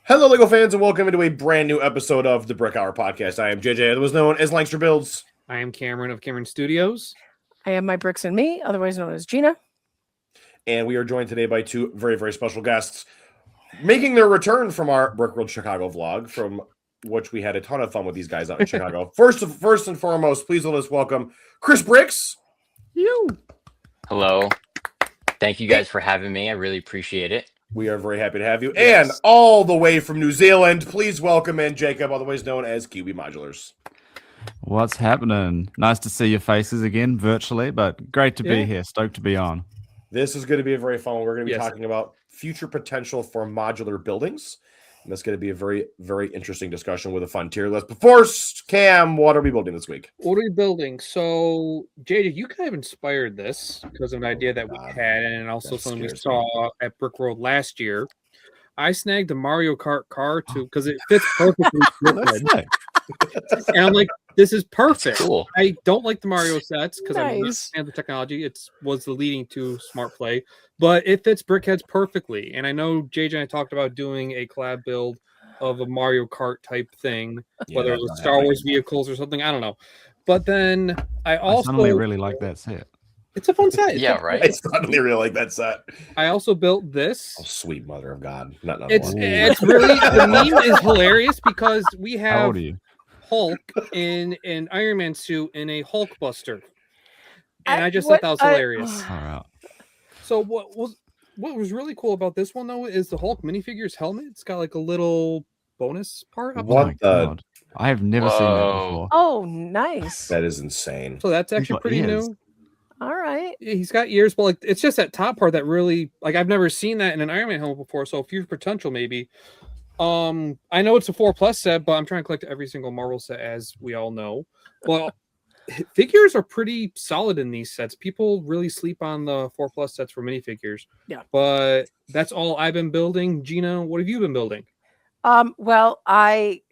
Hello, LEGO fans, and welcome into a brand new episode of the Brick Hour Podcast. I am JJ, otherwise known as Lannister Builds. I am Cameron of Cameron Studios. I am My Bricks and Me, otherwise known as Gina. And we are joined today by two very, very special guests making their return from our Brick World Chicago vlog, from which we had a ton of fun with these guys out in Chicago. First and foremost, please let us welcome Chris Bricks. Hello. Thank you guys for having me. I really appreciate it. We are very happy to have you. Yes. And all the way from New Zealand, please welcome in Jacob, otherwise known as Kiwi Modulars. What's happening? Nice to see your faces again virtually, but great to be here. Stoked to be on. This is going to be a very fun one. We're going to be talking about future potential for modular buildings. And that's going to be a very, very interesting discussion with a fun tier list. But first, Cam, what are we building this week? What are we building? So, JJ, you kind of inspired this because of an idea that we had, and also something we saw at Brick World last year. I snagged a Mario Kart car too because it fits perfectly. And I'm like, this is perfect. Cool. I don't like the Mario sets because I Nice. understand the technology. It was the leading to Smart Play, but it fits Brickheads perfectly. And I know JJ and I talked about doing a collab build of a Mario Kart type thing, whether it was Star Wars vehicles or something. I don't know. But then I suddenly really like that set. It's a fun set. Yeah, right. I suddenly really like that set. I also built this. Oh, sweet mother of God. Not another It's one. really, the meme is hilarious because we How have old are you? Hulk in an Iron Man suit in a Hulk Buster. And I just what- thought that was hilarious. All right. So what was really cool about this one though is the Hulk minifigure's helmet. It's got like a little bonus part up What Oh my the- God. I have never seen that Whoa. before. Oh, nice. That is insane. So that's actually got pretty ears. new. All right. He's got ears, but like it's just that top part that really like I've never seen that in an Iron Man helmet before. So future potential maybe. I know it's a 4+ set, but I'm trying to collect every single Marvel set, as we all know. Well, figures are pretty solid in these sets. People really sleep on the 4+ sets for minifigures. Yeah. But that's all I've been building. Gina, what have you been building? Well, I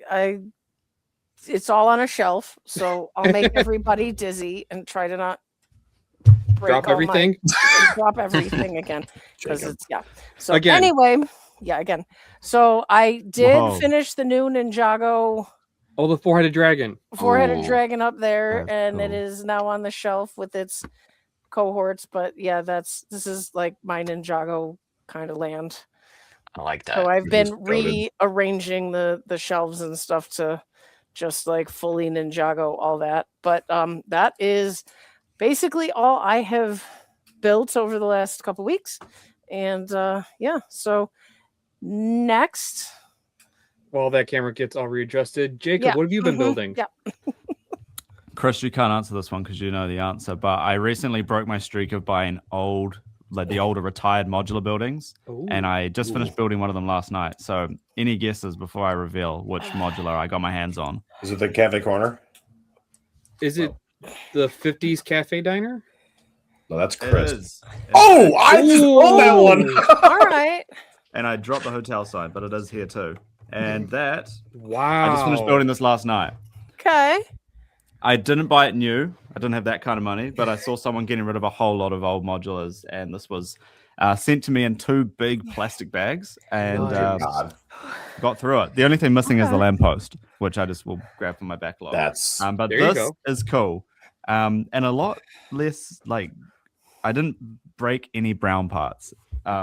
it's all on a shelf, so I'll make everybody dizzy and try to not break Drop all everything. drop everything again because Jacob. it's So Again. anyway, again. So I did Whoa. finish the new Ninjago Oh, the 4-headed dragon. four-headed Ooh. dragon up there, That's and it cool. is now on the shelf with its cohorts. But yeah, this is like my Ninjago kind of land. I like that. So I've You're been just goated. rearranging the shelves and stuff to just like fully Ninjago all that. But that is basically all I have built over the last couple weeks. And so next. While that camera gets all readjusted. Jacob, what have you been building? Yeah. Chris, you can't answer this one because you know the answer, but I recently broke my streak of buying the older retired modular buildings, and I just finished building one of them last night. So any guesses before I reveal which modular I got my hands on? Is it the Cafe Corner? Is it the 50s cafe diner? No, that's Chris. It is. Oh, I just rolled that one. All right. And I dropped the hotel sign, but it is here too. And that, Wow. I just finished building this last night. Okay. I didn't buy it new. I didn't have that kind of money, but I saw someone getting rid of a whole lot of old modulars, and this was sent to me in 2 big plastic bags, and God. got through it. The only thing missing is the Okay. lamppost, which I just will grab from my backlog. That's But There you this go. is cool, and a lot less like I didn't break any brown parts.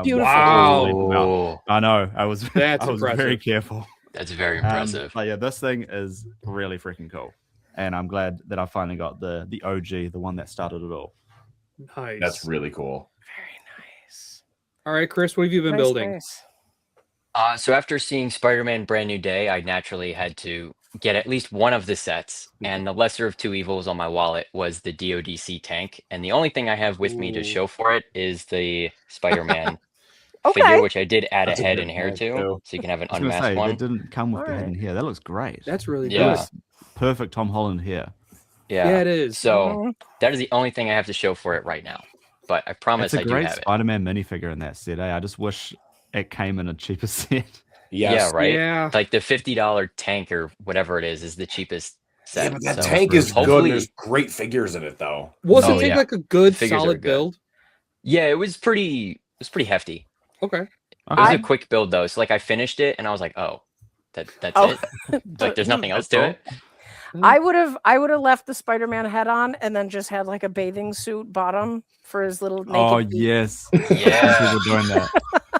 Beautiful. Wow. I know. I was That's I was impressive. very careful. That's very impressive. But yeah, this thing is really freaking cool. And I'm glad that I finally got the OG, the one that started it all. Nice. that's really cool. Very nice. All right, Chris, what have you been Nice, building? nice. So after seeing Spider-Man Brand New Day, I naturally had to get at least one of the sets, and the lesser of two evils on my wallet was the DODC tank. And the only thing I have with me to Ooh. show for it is the Spider-Man Okay. figure, which I did add That's a a head good and hair tag, to, too. so you can have an I was gonna unmasked say, one. they didn't come with the head Alright. in here. That looks great. That's really Yeah. That good. looks perfect Tom Holland here. Yeah, it is. So Mhm. that is the only thing I have to show for it right now. But I promise It's a I do great have it. Spider-Man minifigure in that set. I just wish it came in a cheaper set. Yes. Yeah, right. Yeah. Like the $50 tank or whatever it is the cheapest Yeah, set. but that So tank is good. hopefully- There's great figures in it, though. Wasn't Oh, it yeah. like a good Figures are solid good. build? Yeah, it was pretty hefty. Okay. It was I- a quick build though, so like I finished it and I was like, oh, that's Oh. it. Like there's nothing else to it. I would have left the Spider-Man head on and then just had like a bathing suit bottom for his little naked Oh feet. yes. Yeah. People doing that.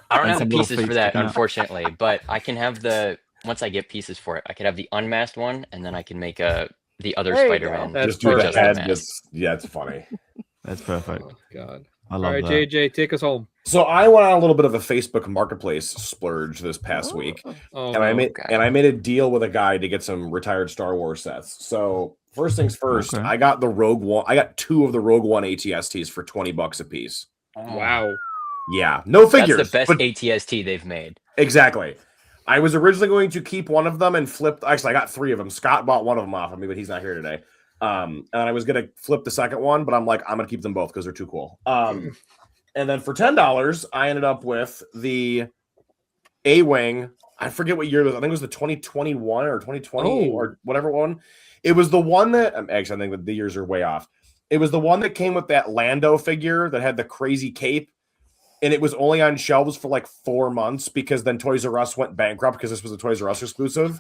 I don't And have the some little pieces feet for that, sticking out. unfortunately, but I can have once I get pieces for it, I could have the unmasked one, and then I can make the other There you Spider-Man. go. That's Just do the perfect. head. mask. Just, yeah, it's funny. That's perfect. Oh, God. I All love right, that. JJ, take us home. So I went on a little bit of a Facebook Marketplace splurge this past week. Oh, And I no. made a deal with a guy to get some retired Star Wars sets. So first things first, Okay. I got the Rogue One. I got 2 of the Rogue One ATSTs for $20 a piece. Wow. Yeah, no figures. That's the best but- ATST they've made. exactly. I was originally going to keep one of them and flip. Actually, I got 3 of them. Scott bought one of them off of me, but he's not here today. And I was gonna flip the second one, but I'm like, I'm gonna keep them both because they're too cool. And then for $10, I ended up with the A-Wing. I forget what year it was. I think it was the 2021 or 2020 or whatever one. It was the one that actually I think that the years are way off. It was the one that came with that Lando figure that had the crazy cape, and it was only on shelves for like 4 months because then Toys R Us went bankrupt because this was a Toys R Us exclusive.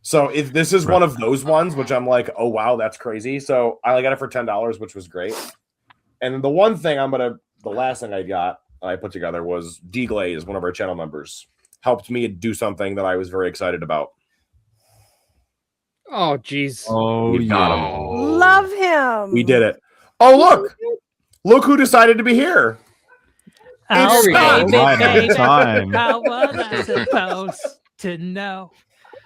So if this is one of those ones, which I'm like, oh wow, that's crazy. So I only got it for $10, which was great. And then the one thing the last thing I got I put together was D-Glaze, one of our channel members, helped me do something that I was very excited about. Oh, jeez. Oh We got yeah. Love him. We did it. Oh look who decided to be here. It's Scott. Right on time. How was I supposed to know?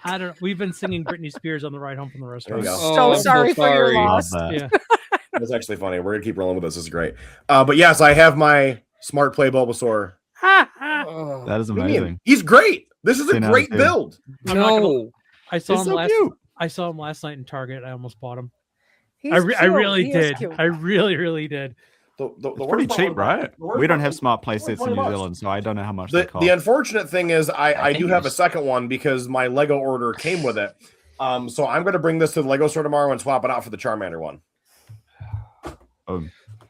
I don't know. We've been singing Britney Spears on the ride home from the restaurant. There you go. Oh, So I'm sorry for your sorry. loss. Love that. Yeah. That's actually funny. We're gonna keep rolling with this. This is great. But yes, I have my Smart Play Bulbasaur. Oh, That is What do you mean? amazing. He's great. This is a 10 out of great 10. build. I'm not no. I saw It's him so last. cute. I saw him last night in Target. I almost bought him. He's I cute. really He is did. cute. I really did. The It's worst pretty part cheap, was- right? the worst We don't part have was- smart play sets in New $20. Zealand, so I don't know how much they The cost. unfortunate thing is I think do it have a was- second one because my Lego order came with it. So I'm going to bring this to the Lego store tomorrow and swap it out for the Charmander one.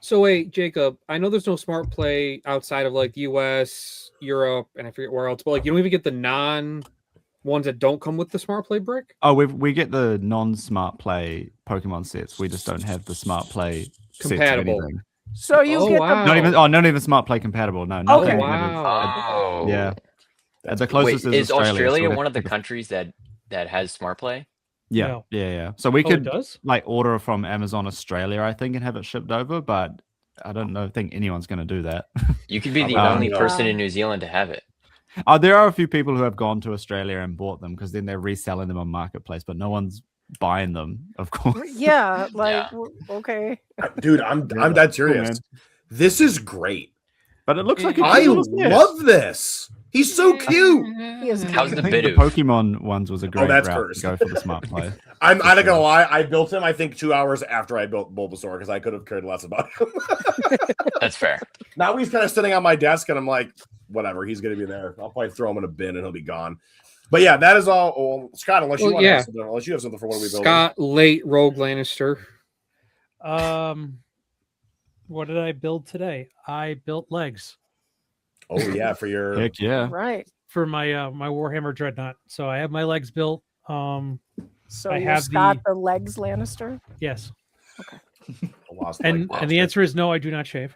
So wait, Jacob, I know there's no smart play outside of like the US, Europe, and I forget where else, but like you don't even get the non ones that don't come with the smart play brick. Oh, we get the non-smart play Pokemon sets. We just don't have the smart play sets of Compatible. anything. So you Oh, get wow. Not even smart play compatible. No, nothing. Okay. Wow. Yeah. That's The cool. closest Wait, is is Australia so one of the we- countries that has Smart Play? Yeah, yeah. So we Oh, it could does? like order from Amazon Australia, I think, and have it shipped over, but I don't think anyone's going to do that. You could be the Oh, only no. person in New Zealand to have it. There are a few people who have gone to Australia and bought them because then they're reselling them on Marketplace, but no one's buying them, of course. Yeah, like Yeah. okay. Dude, I'm Yeah, dead cool, serious. man. This is great. But it looks like a I cute little set. love this. He's so cute. He is How's I the think bit the of? Pokemon ones was a great that's route cursed. to go for the smart play. I'm not gonna lie. I built him. I think 2 hours after I built Bulbasaur because I could have cared less about him. That's fair. Now he's kind of sitting on my desk, and I'm like, whatever. He's gonna be there. I'll probably throw him in a bin, and he'll be gone. But yeah, that is all. Oh, Scott, unless you Well, want to yeah. have something, unless you have something for what we building. Scott, late Rogue Lannister. What did I build today? I built legs Oh yeah, for your Heck yeah. Right. for my my Warhammer Dreadnought. So I have my legs built. So I you're have Scott the legs Lannister. Yes. lost And like the answer is no, I do not shave.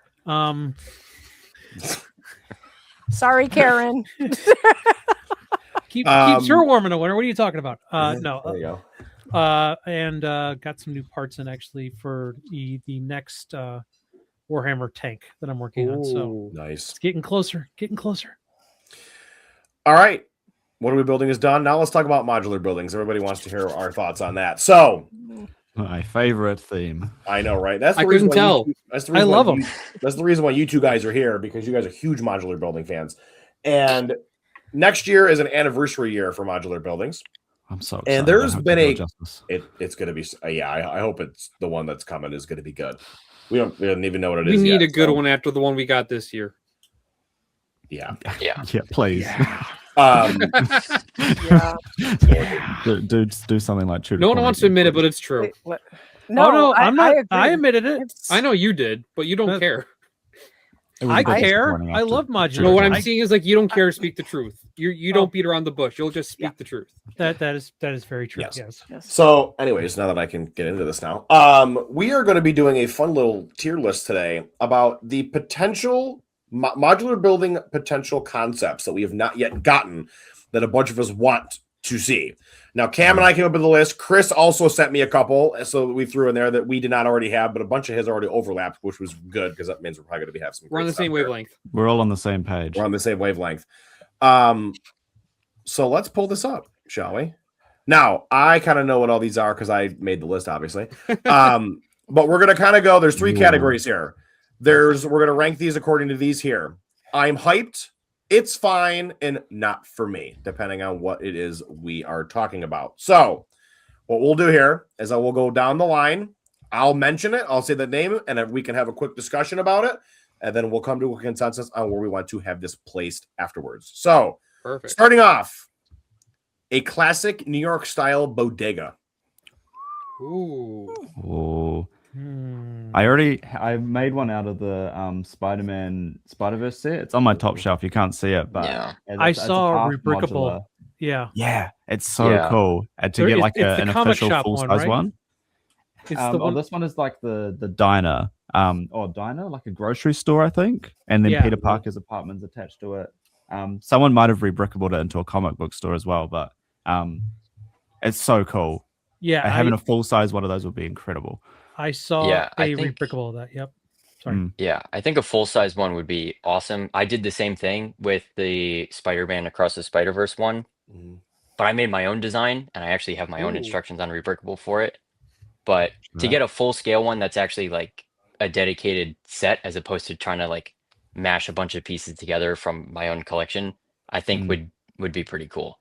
Sorry, Karen. Keeps Um, her warm in the winter. What are you talking about? No. There you go. And got some new parts in actually for the next Warhammer tank that I'm working on. So Ooh. Nice. it's getting closer, getting closer. All right. What are we building is done. Now let's talk about modular buildings. Everybody wants to hear our thoughts on that. So My favorite theme. I know, right? That's the I reason couldn't why tell. That's the I reason love why them. That's the reason why you two guys are here, because you guys are huge modular building fans. And next year is an anniversary year for modular buildings. I'm so excited. And there's I hope been they do a- it justice. It's going to be, I hope it's the one that's coming is going to be good. We don't even know what it We is. need yet, a good so, one after the one we got this year. Yeah. Yeah. Yeah, please. Um, Yeah. do something like Tudor No one Corner wants to again, admit it, please. but it's true. Wait, what? No, I'm not. agree. I admitted it. It's- I know you did, but you don't That- care. It was I a good care. disappointing I after love modular. No, what I'm I- seeing is like you don't care to speak the truth. You don't beat around the bush. You'll just speak the truth. That is very true. Yes. Yes. So, anyways, now that I can get into this now, we are going to be doing a fun little tier list today about the potential modular building potential concepts that we have not yet gotten that a bunch of us want to see. Now, Cam and I came up with the list. Chris also sent me a couple, so we threw in there that we did not already have, but a bunch of his already overlapped, which was good because that means we're probably going to have some. We're on the same wavelength. We're all on the same page. We're on the same wavelength. So let's pull this up, shall we? Now, I kind of know what all these are because I made the list, obviously. But we're going to kind of go. There's three categories here. We're going to rank these according to these here. I'm hyped. It's fine, and not for me, depending on what it is we are talking about. So what we'll do here is I will go down the line. I'll mention it. I'll say the name, and then we can have a quick discussion about it, and then we'll come to a consensus on where we want to have this placed afterwards. So Perfect. starting off, a classic New York style bodega. Ooh. Oh, I made one out of the Spider-Man Spider-Verse set. It's on my top shelf. You can't see it, but Yeah. I saw a half rebrickable. modular. Yeah. It's so Yeah. cool. And to There get is- like it's the an comic official shop full one, size right? one. It's the one. This one is like the diner. Diner, like a grocery store, I think. And then Yeah. Peter Parker's apartment's attached to it. Someone might have rebrickable it into a comic book store as well, but it's so cool. Yeah. Having a full size one of those would be incredible. I saw Yeah, I a think- rebrickable of that. Yep. Sorry. Mm. Yeah, I think a full-size one would be awesome. I did the same thing with the Spider-Man Across the Spider-Verse one, but I made my own design, and I actually have my own Ooh. instructions on rebrickable for it. But to get a full-scale one that's actually like a dedicated set, as opposed to trying to like mash a bunch of pieces together from my own collection, I think would be pretty cool.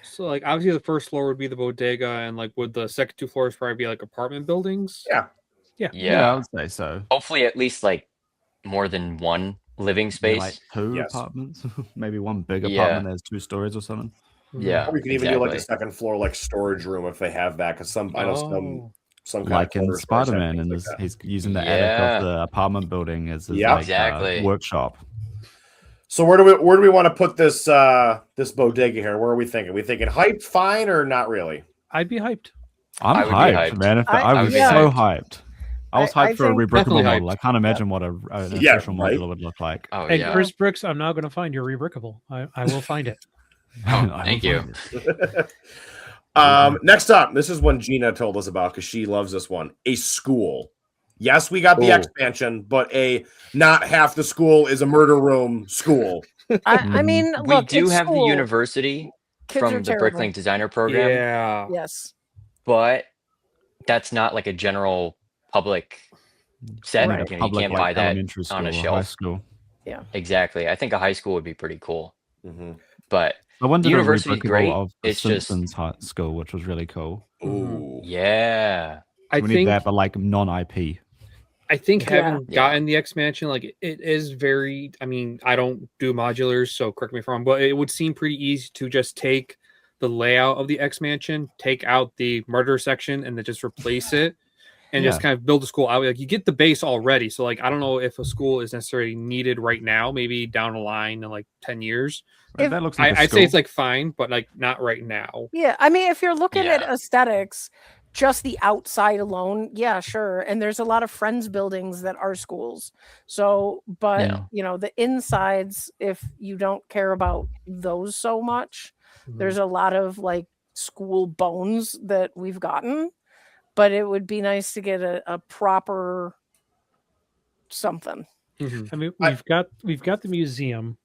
So like obviously the first floor would be the bodega, and like would the second two floors probably be like apartment buildings? Yeah. Yeah, I would say so. Hopefully at least like more than one living Maybe space. like two Yes. apartments, maybe one big Yeah. apartment. There's 2 stories or something. Yeah, Or you can even do like a exactly. second floor, like storage room if they have that. Because I know some kind Like of in corner stores have Spider-Man, things and like that. he's using the Yeah. attic of the apartment building as his Yeah. like, Exactly. workshop. So where do we want to put this this bodega here? Where are we thinking? We thinking hyped, fine, or not really? I'd be hyped. I'm I would be hyped, hyped. man. I I was would be so hyped. hyped. I was I hyped for a think- rebrickable Definitely model. hyped. I can't imagine what an Yeah, official right. modular would look like. Oh And yeah. Chris Brooks, I'm now going to find your rebrickable. I will find it. Oh, I thank will you. find it. Next up, this is one Gina told us about because she loves this one. A school. Yes, we got the Ooh. expansion, but a not half the school is a murder room school. I mean, We look, do it's have the school. university Kids are from the terrible. Bricklink Designer Program, Yeah. Yes. but that's not like a general public set. Right. You Public, can't like, buy that elementary school on a or high shelf. school. Exactly. I think a high school would be pretty cool, but I wondered The a university's rebrickable great. of the It's just- Simpsons high school, which was really cool. Ooh. yeah, I We need think that, but like non-IP. I think Yeah. having gotten the expansion, like it is very. I mean, I don't do modulars, so correct me if I'm wrong, but it would seem pretty easy to just take the layout of the expansion, take out the murder section, and then just replace it, and just kind of build the school out. Like you get the base already, so like I don't know if a school is necessarily needed right now. Maybe down the line in like 10 years, If- That looks like a I'd say school. it's like fine, but like not right now. Yeah, I mean, if you're looking at Yeah. aesthetics, just the outside alone, yeah, sure. And there's a lot of friends buildings that are schools. So, but Yeah. you know, the insides, if you don't care about those so much, there's a lot of like school bones that we've gotten. But it would be nice to get a proper something. Mhm. I mean, we've got the museum.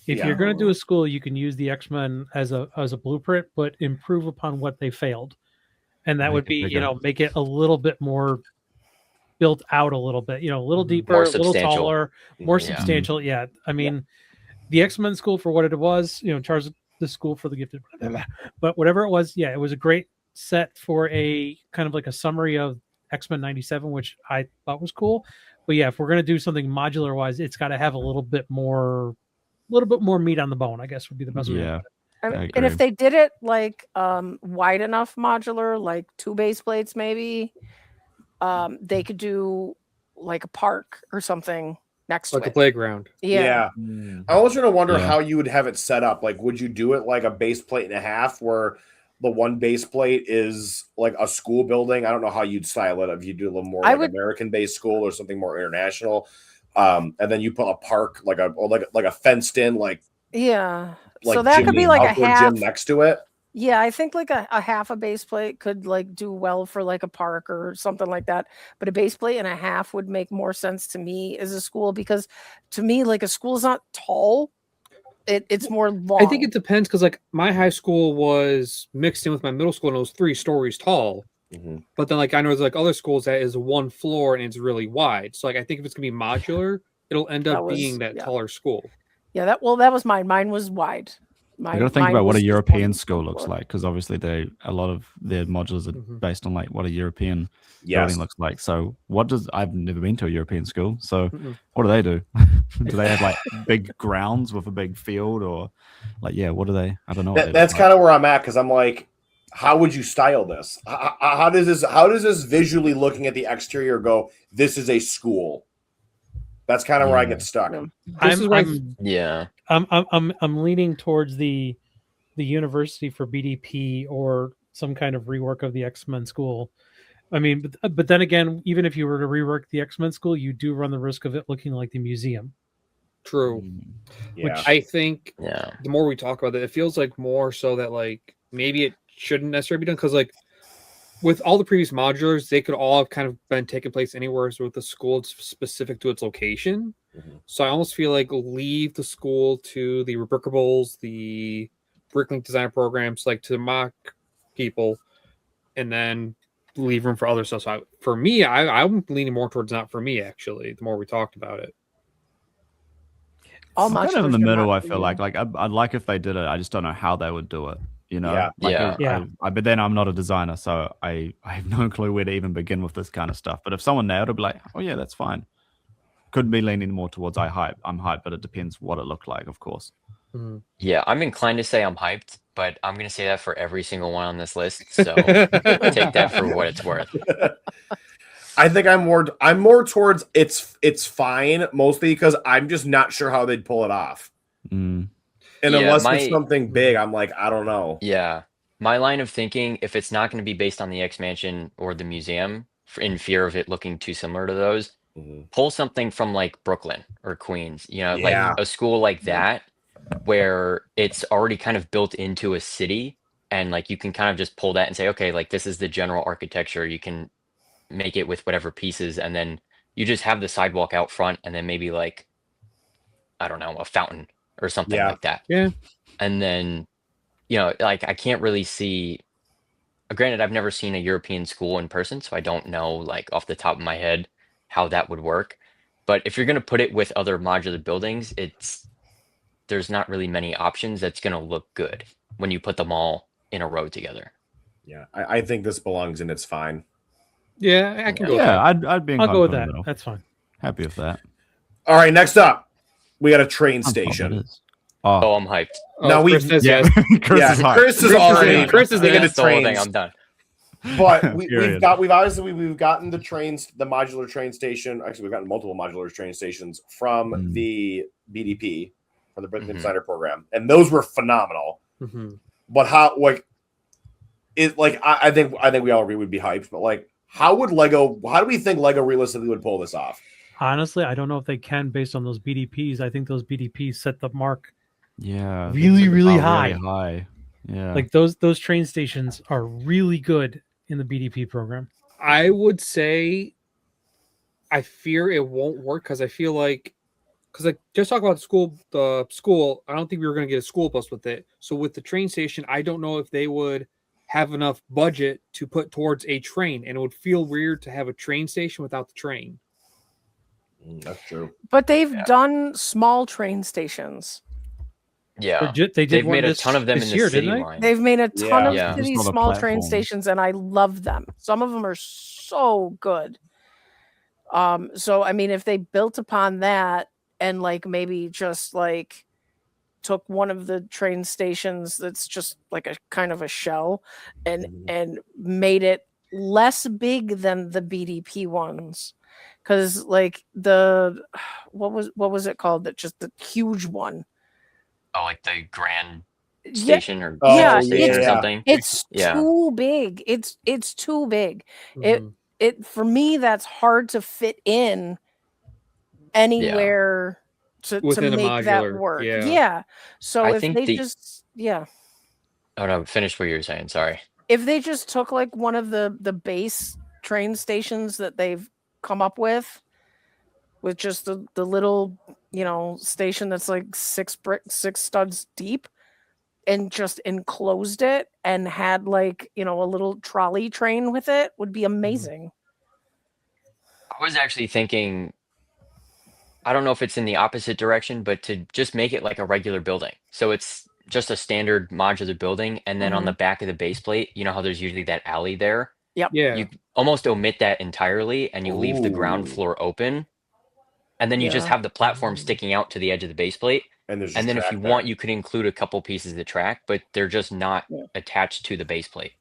If Yeah. you're going to do a school, you can use the X-Men as a blueprint, but improve upon what they failed, and that Make would it be bigger. make it a little bit more built out a little bit, a little deeper, More a little substantial. taller, more Yeah. substantial. Yeah, I mean, the X-Men school for what it was, Charles, the school for the gifted, but whatever it was, yeah, it was a great set for a kind of like a summary of X-Men 97, which I thought was cool. But yeah, if we're gonna do something modular wise, it's got to have a little bit more meat on the bone, I guess would be the best way. Yeah. I I mean, and agree. if they did it like wide enough modular, like 2 base plates maybe, they could do like a park or something next Like to a it. playground. Yeah. I was trying to wonder Yeah. how you would have it set up. Like, would you do it like a base plate and a half, where the one base plate is like a school building? I don't know how you'd style it. If you do a little more I like would- American-based school or something more international, and then you put a park like a fenced-in Yeah. like So that gym, could be like a outdoor half. gym next to it. Yeah, I think like a half a base plate could like do well for like a park or something like that. But a base plate and a half would make more sense to me as a school, because to me, like, a school is not tall. It's more long. I think it depends, because like my high school was mixed in with my middle school and it was 3 stories tall. Mhm. But then like I know there's like other schools that is 1 floor and it's really wide. So like I think if it's gonna be modular, it'll end That up was- being that yeah. taller school. Yeah, that was mine. Mine was wide. You got to think mine about what was a just European 1 school looks floor. like, because obviously a lot of their modulars are Mhm. based on like what a European Yes. building looks like. So I've never been to a European school. So Mm-mm. what do they do? Do they have like big grounds with a big field, or like, yeah, what do they? I don't know. That's kind of where I'm at, because I'm like, how would you style this? How does this visually, looking at the exterior, go? This is a school. That's kind of where I get stuck. Yeah. This is why- Yeah. I'm leaning towards the university for BDP or some kind of rework of the X-Men school. I mean, but then again, even if you were to rework the X-Men school, you do run the risk of it looking like the museum. True. Yeah. I think Yeah. the more we talk about it, it feels like more so that like maybe it shouldn't necessarily be done, because like with all the previous modulars, they could all have kind of been taking place anywhere. So with the school, it's specific to its location. Mhm. So I almost feel like leave the school to the Rebrickables, the Bricklink design programs, like to the mock people, and then leave room for other stuff. So for me, I'm leaning more towards not for me, actually, the more we talked about it. All I'm kind of modulars in the are middle. not I for feel you. like I'd like if they did it. I just don't know how they would do it. You know, Yeah. Like, Yeah. Yeah. but then I'm not a designer, so I have no clue where to even begin with this kind of stuff. But if someone nailed it, I'd be like, oh yeah, that's fine. Could be leaning more towards I'm hyped, but it depends what it looked like, of course. Yeah. I'm inclined to say I'm hyped, but I'm gonna say that for every single one on this list. So take that for what it's worth. I think I'm more towards it's fine, mostly because I'm just not sure how they'd pull it off. Mm. And Yeah, unless my- it's something big, I'm like, I don't know. Yeah. My line of thinking, if it's not going to be based on the X Mansion or the museum, in fear of it looking too similar to those, Mhm. pull something from like Brooklyn or Queens, Yeah. like a school like that, where it's already kind of built into a city, and like you can kind of just pull that and say, okay, like this is the general architecture. You can make it with whatever pieces, and then you just have the sidewalk out front, and then maybe like, I don't know, a fountain or something Yeah. like that. Yeah. And then, like I can't really see. Granted, I've never seen a European school in person, so I don't know, like off the top of my head, how that would work. But if you're going to put it with other modular buildings, there's not really many options that's going to look good when you put them all in a row together. Yeah. I think this belongs in it's fine. Yeah, I can go with Yeah, that. I'd be. I'll go with inclined that. for the middle. That's fine. Happy with that. All right, next up, we got a train How fun that station. is. Oh, Oh, I'm hyped. Oh, Now Chris we've- says yeah. yes. Chris Yeah, is hyped. Chris is already Chris is thinking the- of That's the whole thing. trains. I'm done. But we've Period. gotten the trains, the modular train station. Actually, we've gotten multiple modular train stations from the BDP, from the Bricklink Mhm. Designer program, and those were phenomenal. Mhm. But how, like, I think we all agree would be hyped. But like, how do we think Lego realistically would pull this off? Honestly, I don't know if they can based on those BDPs. I think those BDPs set the mark. Yeah, Really, really oh, high. Really high. Yeah. Like those train stations are really good in the BDP program. I would say I fear it won't work, because I feel like, just talk about the school, I don't think we were going to get a school bus with it. So with the train station, I don't know if they would have enough budget to put towards a train, and it would feel weird to have a train station without the train. That's true. But they've Yeah. done small train stations. Yeah. They did They've one made a this- ton of them this in the year, city didn't they? line. They've made a ton of Yeah. city Just on the small train platforms. stations, and I love them. Some of them are so good. So I mean, if they built upon that and like maybe just like took one of the train stations that's just like a kind of a shell and Mhm. and made it less big than the BDP ones, because like the what was it called? That just the huge one. Oh, like the Grand Yeah, Station or yeah, Central Station or it's something. it's Yeah. too big. It's too big. Mhm. It for me that's hard to fit in anywhere to Within a make that modular, work. yeah. Yeah. So I if think they the- just yeah. Oh no, finish what you were saying. Sorry. If they just took like one of the base train stations that they've come up with just the little, you know, station that's like 6 studs deep and just enclosed it and had like, you know, a little trolley train with it would be amazing. I was actually thinking, I don't know if it's in the opposite direction, but to just make it like a regular building. So it's just a standard modular building. And then on the back of the base plate, you know how there's usually that alley there? Yep. Yeah. You almost omit that entirely and you leave the ground Ooh. floor open. And then you just Yeah. have the platform sticking out to the edge of the base plate. And there's And then if track you there. want, you could include a couple pieces of track, but they're just not Yeah. attached to the base plate.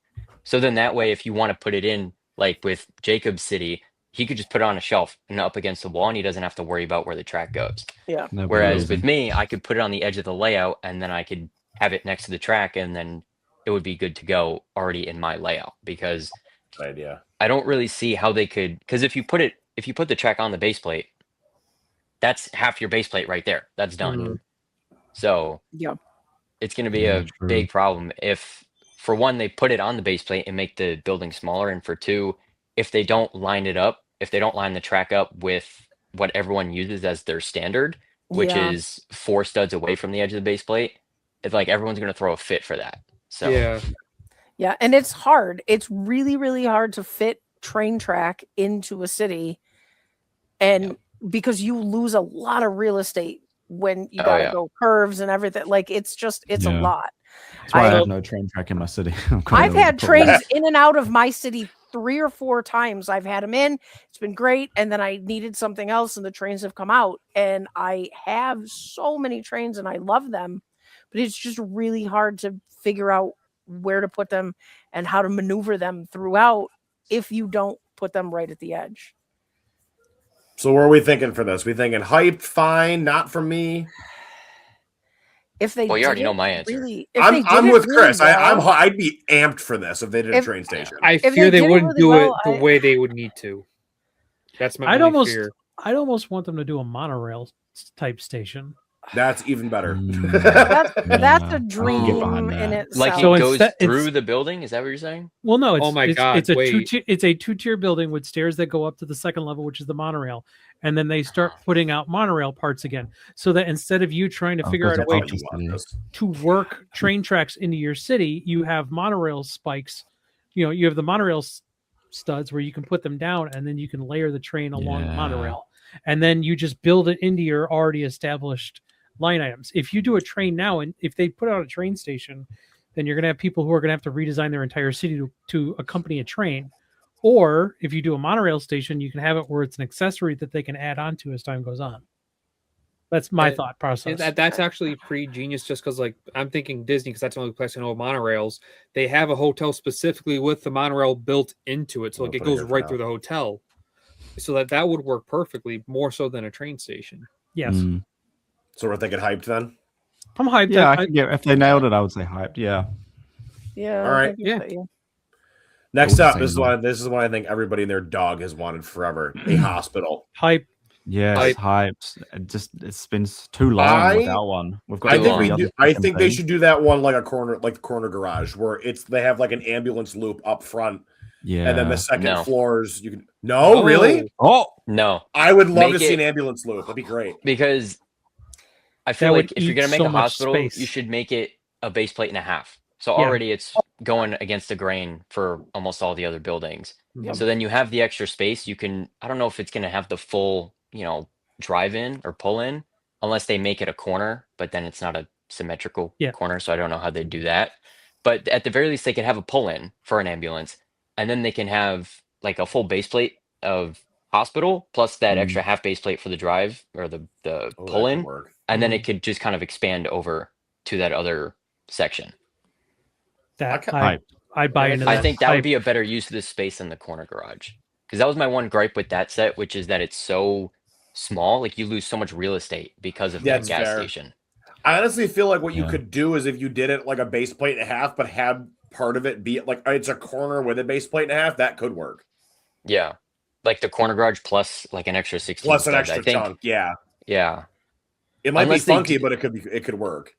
So then that way, if you want to put it in, like with Jacob's City, he could just put it on a shelf and up against the wall, and he doesn't have to worry about where the track goes. Yeah. That'd be Whereas amazing. with me, I could put it on the edge of the layout, and then I could have it next to the track, and then it would be good to go already in my layout. Because Good idea. I don't really see how they could, because if you put the track on the base plate, that's half your base plate right there. That's done. Mhm. So Yeah. it's going to be Yeah, a true. big problem if, for one, they put it on the base plate and make the building smaller, and for two, if they don't line it up, if they don't line the track up with what everyone uses as their standard, which Yeah. is 4 studs away from the edge of the base plate, it's like everyone's going to throw a fit for that. So Yeah. Yeah, and it's hard. It's really, really hard to fit train track into a city, and because you lose a lot of real estate when you Oh, gotta yeah. go curves and everything. Like it's a Yeah. lot. That's why I I- have no train track in my city. I've had trains in and out of my city 3 or 4 times. I've had them in. It's been great, and then I needed something else, and the trains have come out. And I have so many trains, and I love them, but it's just really hard to figure out where to put them and how to maneuver them throughout if you don't put them right at the edge. So what are we thinking for this? We thinking hyped, fine, not for me. If they Well, you already did know it my answer. really, if they I'm did it with really Chris. well, I'd be amped for this if they did a If- train station. I If fear they they did it wouldn't really do well, it the way they would need to. That's my I'd only almost fear. I'd almost want them to do a monorail type station. That's even better. that's Yeah, a I can get dream behind in that. itself. like So it goes instead- through it's- the building. Is that what you're saying? Well, no, it's Oh my it's, God, it's a wait. two-tier building with stairs that go up to the second level, which is the monorail, and then they start putting out monorail parts again, so that instead of you trying to figure out a way That's how you want this. to work train tracks into your city, you have monorail spikes. You know, you have the monorail studs where you can put them down, and then you can layer the train along the Yeah. monorail, and then you just build it into your already established line items. If you do a train now, and if they put out a train station, then you're going to have people who are going to have to redesign their entire city to accompany a train. Or if you do a monorail station, you can have it where it's an accessory that they can add on to as time goes on. That's my And- thought process. That's actually pretty genius just because, like, I'm thinking Disney, because that's the only place I know of monorails. They have a hotel specifically with the monorail built into it. So, like, We'll it put it goes here for right now. through the hotel. So that would work perfectly, more so than a train station. Yes. Mm. So we're thinking hyped then. I'm hyped. Yeah, I- I could get, if they nailed it, I would say hyped. Yeah. Yeah. All right. I think Yeah. that, Next I would up, say this is no. what I think everybody and their dog has wanted forever: a hospital. hype. Yes, hyped. It's been too long I- without one. We've got I Too think long. we the do. other I fucking think they thing. should do that one like the corner garage, where they have like an ambulance loop up front, Yeah. and then the second No. floors you can. No, really? Oh, No, I would love Make to see it- an ambulance loop. That'd be great. because I feel That like would if you're eat gonna make so a much hospital, space. you should make it a base plate and a half. So Yeah. already it's going against the grain for almost all the other buildings. Yep. So then you have the extra space. You can, I don't know if it's gonna have the full, drive in or pull in, unless they make it a corner, but then it's not a symmetrical Yeah. corner. So I don't know how they do that. But at the very least, they could have a pull in for an ambulance, and then they can have like a full base plate of hospital plus that Mm. extra half base plate for the drive or the Oh, that pull could in, work. and then it could just kind of expand over to that other section. That Okay. I'd buy into that. I think that would hype. be a better use of this space than the corner garage, because that was my one gripe with that set, which is that it's so small. Like you lose so much real estate because of that That's gas fair. station. I honestly feel like what you Yeah. could do is if you did it like a base plate and a half, but had part of it be like it's a corner with a base plate and a half, that could work. Yeah, like the corner garage plus like an extra 16 Plus an studs, extra I think. chunk. Yeah. Yeah, It might Unless be they funky, d- but it could work.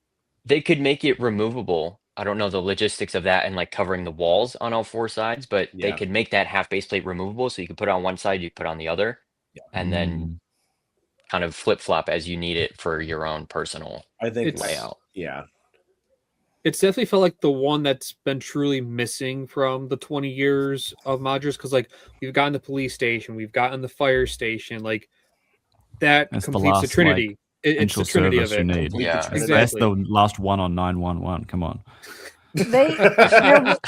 they could make it removable. I don't know the logistics of that and like covering the walls on all four sides, but they Yeah. could make that half base plate removable, so you could put it on one side, you put it on the other, and then kind of flip flop as you need it for your own personal I think It's- layout. Yeah. It's definitely felt like the one that's been truly missing from the 20 years of modulars, because like we've gotten the police station, we've gotten the fire station, like that It's the completes the last, Trinity. like, It's the essential Trinity of service you it. need. Complete the Yeah. Trinity. That's the Exactly. last one on 911. Come on. They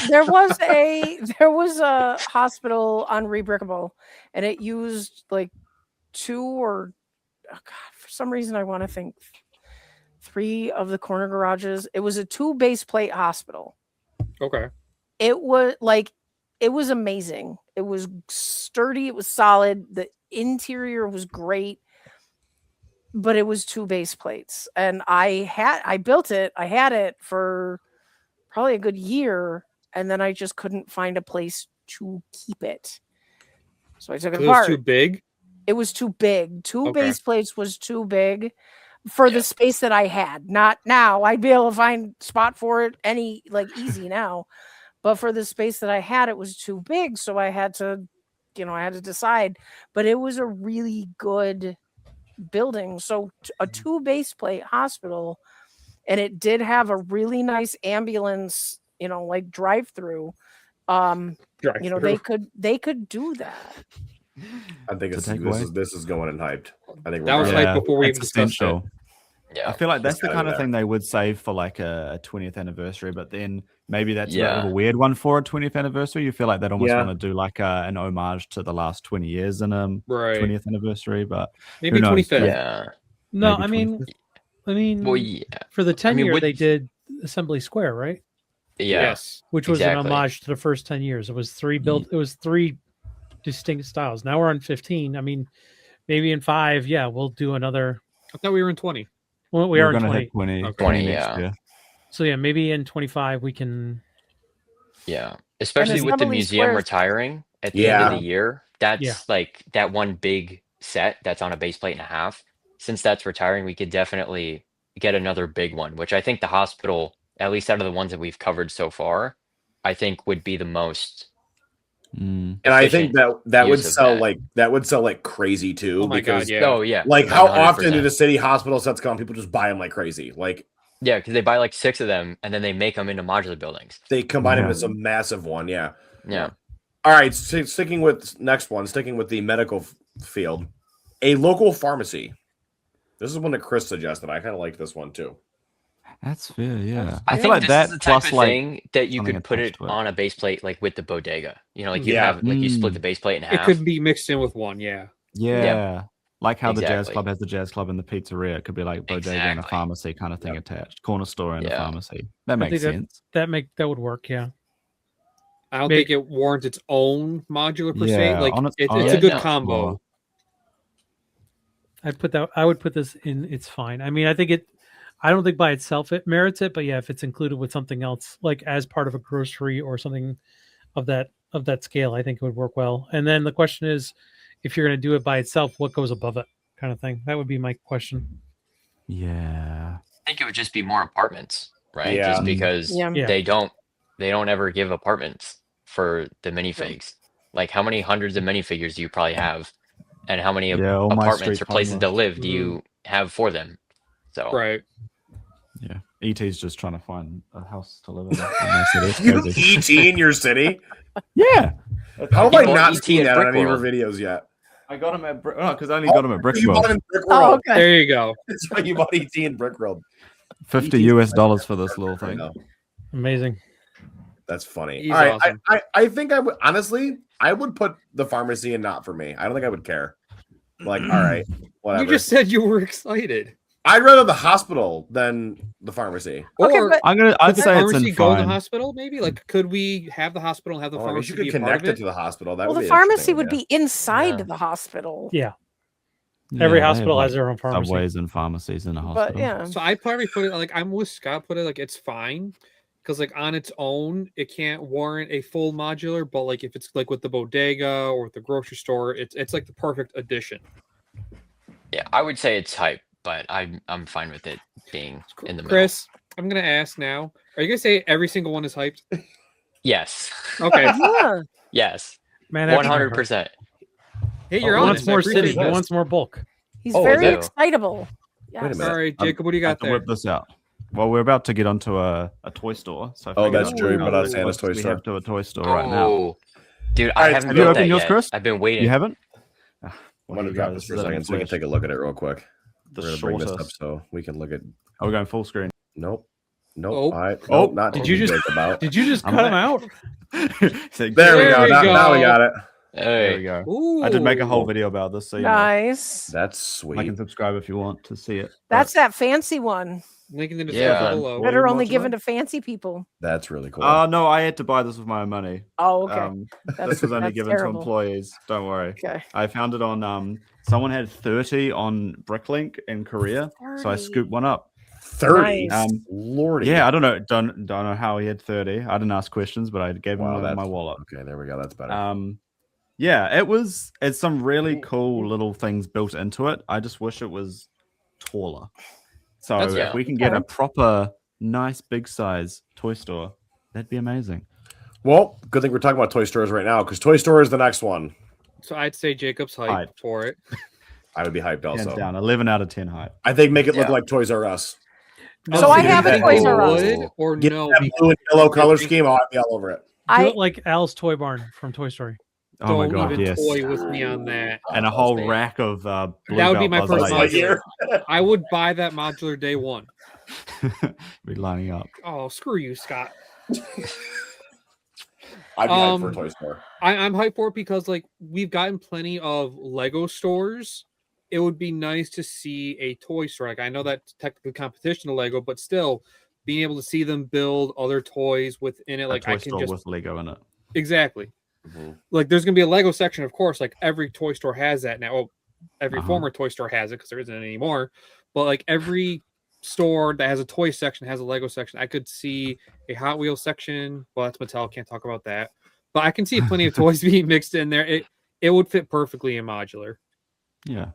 there was a hospital on Rebrickable, and it used like two or for some reason I want to think 3 of the corner garages. It was a 2 base plate hospital. Okay. It was amazing. It was sturdy, it was solid, the interior was great, but it was 2 base plates. And I built it, I had it for probably a good year, and then I just couldn't find a place to keep it. So I took it It was apart. too big. It was too big. 2 Okay. base plates was too big for the space that I had. Not now. I'd be able to find spot for it easy now. But for the space that I had, it was too big. So I had to, I had to decide. But it was a really good building. So a 2 base plate hospital, and it did have a really nice ambulance, like drive through. They could do that. I think To it's, take away? this is going in hyped. I think That was right. hyped before we it's even discussed it. essential. Yeah. I feel like that's It's the gotta kind be of there. thing they would save for like a 20th anniversary, but then maybe that's a bit of Yeah. a weird one for a 20th anniversary. You feel like they'd almost Yeah. want to do like an homage to the last 20 years in a Right. 20th anniversary, but Maybe who knows? 25th. Yeah. No, Maybe I mean, Well, yeah. for the 10 mean, year, would- they did Assembly Square, right? Yeah. Yes. Which was Exactly. an homage to the first 10 years. It was 3 built. It was 3 distinct styles. Now we're on 15. I mean, maybe in 5, we'll do another. I thought we were in 20. Well, we we're are in gonna 20. hit 20, Okay. 20 Yeah. next year. So maybe in 25 we can. Yeah. Especially with the Assembly museum Square- retiring at the end Yeah. of the year. That's Yeah. like that one big set that's on a base plate and a half. Since that's retiring, we could definitely get another big one, which I think the hospital, at least out of the ones that we've covered so far, I think would be the most. Mm. And I think efficient that would use of sell that. like crazy too. Oh my because God, yeah. Oh yeah. like how 100%. often do the city hospital sets come? People just buy them like crazy. Like Yeah, because they buy like 6 of them and then they make them into modular buildings. they combine them Yeah. into a massive one. Yeah. Yeah. All right. Sticking with the medical field, a local pharmacy. This is one that Chris suggested. I kind of like this one too. That's fair, yeah. I I think feel like this that is the type plus of like thing that you something could put it attached to it. on a base plate like with the bodega. Like you Yeah. have like you split the base plate in It half. could be mixed in with one. Yeah. yeah. Like how the jazz Exactly. club has the jazz club and the pizzeria. It could be like bodega and a Exactly. pharmacy kind of thing attached. Corner store and a Yeah. pharmacy. That think makes sense. That would work. Yeah. I don't Maybe- think it warrants its own modular per se. Yeah, Like on its it's own, a good no. combo. I would put this in. It's fine. I mean, I don't think by itself it merits it, but yeah, if it's included with something else, like as part of a grocery or something of that scale, I think it would work well. And then the question is, if you're going to do it by itself, what goes above it, kind of thing. That would be my question. Yeah. I think it would just be more apartments, right? Yeah. Just because Yeah. Yeah. they don't ever give apartments for the minifigs. Like how many hundreds of minifigures do you probably have, and how many Yeah, all my apartments street or places to homeless. live do you have for them? So Right. Yeah. ET's just trying to find a house to live in. That makes it You crazy. ET in your city? Yeah. How have I bought not ET seen at that on any of your Brickworld. videos yet? I got him at because I only got him at You bought Brickworld. him in Brick Oh, World. okay. There you go. That's why you bought ET in Brick World. $50 US for this little I thing. know. Amazing. That's funny. He's All right, awesome. I think I would honestly. I would put the pharmacy in not for me. I don't think I would care. Like, all right, whatever. You just said you were excited. I'd rather the hospital than the pharmacy. Okay, Or but I'd could the say it's pharmacy in go in the fine. hospital? Maybe like could we have the hospital and have the Oh, I guess pharmacy you be could a part of connect it it? to the hospital. That well, would the be an interesting pharmacy would idea. be inside Yeah. the hospital. Yeah. Yeah, Every they have, hospital has like, their own pharmacy. Subways and pharmacies in a hospital. But yeah, So I'd probably put it like I'm with Scott. Put it like it's fine because like on its own it can't warrant a full modular. But like if it's like with the bodega or with the grocery store, it's like the perfect addition. Yeah, I would say it's hype, but I'm fine with it being in the middle. Chris, I'm gonna ask now. Are you gonna say every single one is hyped? Yes. Okay. yeah. Yes. Man, after my 100%. Hey, heart. you're He on. wants more city. He this. wants more bulk. He's Oh, very is it? excitable. Wait a Yes. minute. All right, Jacob, what do you I got have to there? whip this out. Well, we're about to get onto a toy store. So I Oh, figured that's I'd true. bring But out out the Santa's toy we store. have to a toy store right now. Oh, dude, All I right, haven't have you built opened that yours, yet. Chris? I've been waiting. You haven't? I'm going to drop this for a second so we can take a look at it real quick. The We're going to bring this up shortest. so we can look at. Are we going full screen? Nope. Nope. Oh. All right. Oh. Nope, not Did what you we just- joke about. Did you just I'm cut him back. out? So- There we There go. we Now we go. got it. There we Hey, go. Ooh. I did make a whole video about this, so you know. Nice. That's I can sweet. subscribe if you want to see it. That's that fancy one Link in the Yeah. description below. What that are are you only watching given on? to fancy people. That's really cool. No, I had to buy this with my own money. Oh, okay. This was only that's given terrible. to employees. Don't worry. Okay. I found it on someone had 30 on Bricklink in Korea, so I 30. scooped one up. 30. Nice. Lordy. Yeah, I don't know how he had 30. I didn't ask questions, but I gave him Wow, one in that's my wallet. Okay, there we go. That's better. Yeah, it's some really cool little things built into it. I just wish it was taller. So That's- if we can get Okay. a proper nice big size toy store, that'd be amazing. Well, good thing we're talking about toy stores right now because toy store is the next one. So I'd say Jacob's hype Hype. for it. I would be hyped Hands also. down, 11 out of 10 hype. I think make it look Yeah. like Toys R Us. So I do you have a think Toys they R Us. would or Get no? that because blue and yellow color think- scheme. I'd be all over it. Do I it like Al's Toy Barn from Toy Story. Oh my don't god, even yes. toy with me on that. And a Buzz whole Lightyear. rack of blue That would be belt my Buzz first Lightyear. modular. I would buy that modular day one. Be lining up. Oh, screw you, Scott. I'd be hyped for a Um, toy store. I'm hyped for it because like we've gotten plenty of Lego stores. It would be nice to see a toy store. Like I know that's technically competition to Lego, but still being able to see them build other toys within it, like a toy I can store just with Lego in it. exactly Mhm. like there's gonna be a Lego section, of course. Like every toy store has that now. Well, every Uh-huh. former toy store has it because there isn't any anymore. But like every store that has a toy section has a Lego section. I could see a Hot Wheels section. Well, that's Mattel. Can't talk about that. But I can see plenty of toys being mixed in there. It would fit perfectly in modular. Yeah,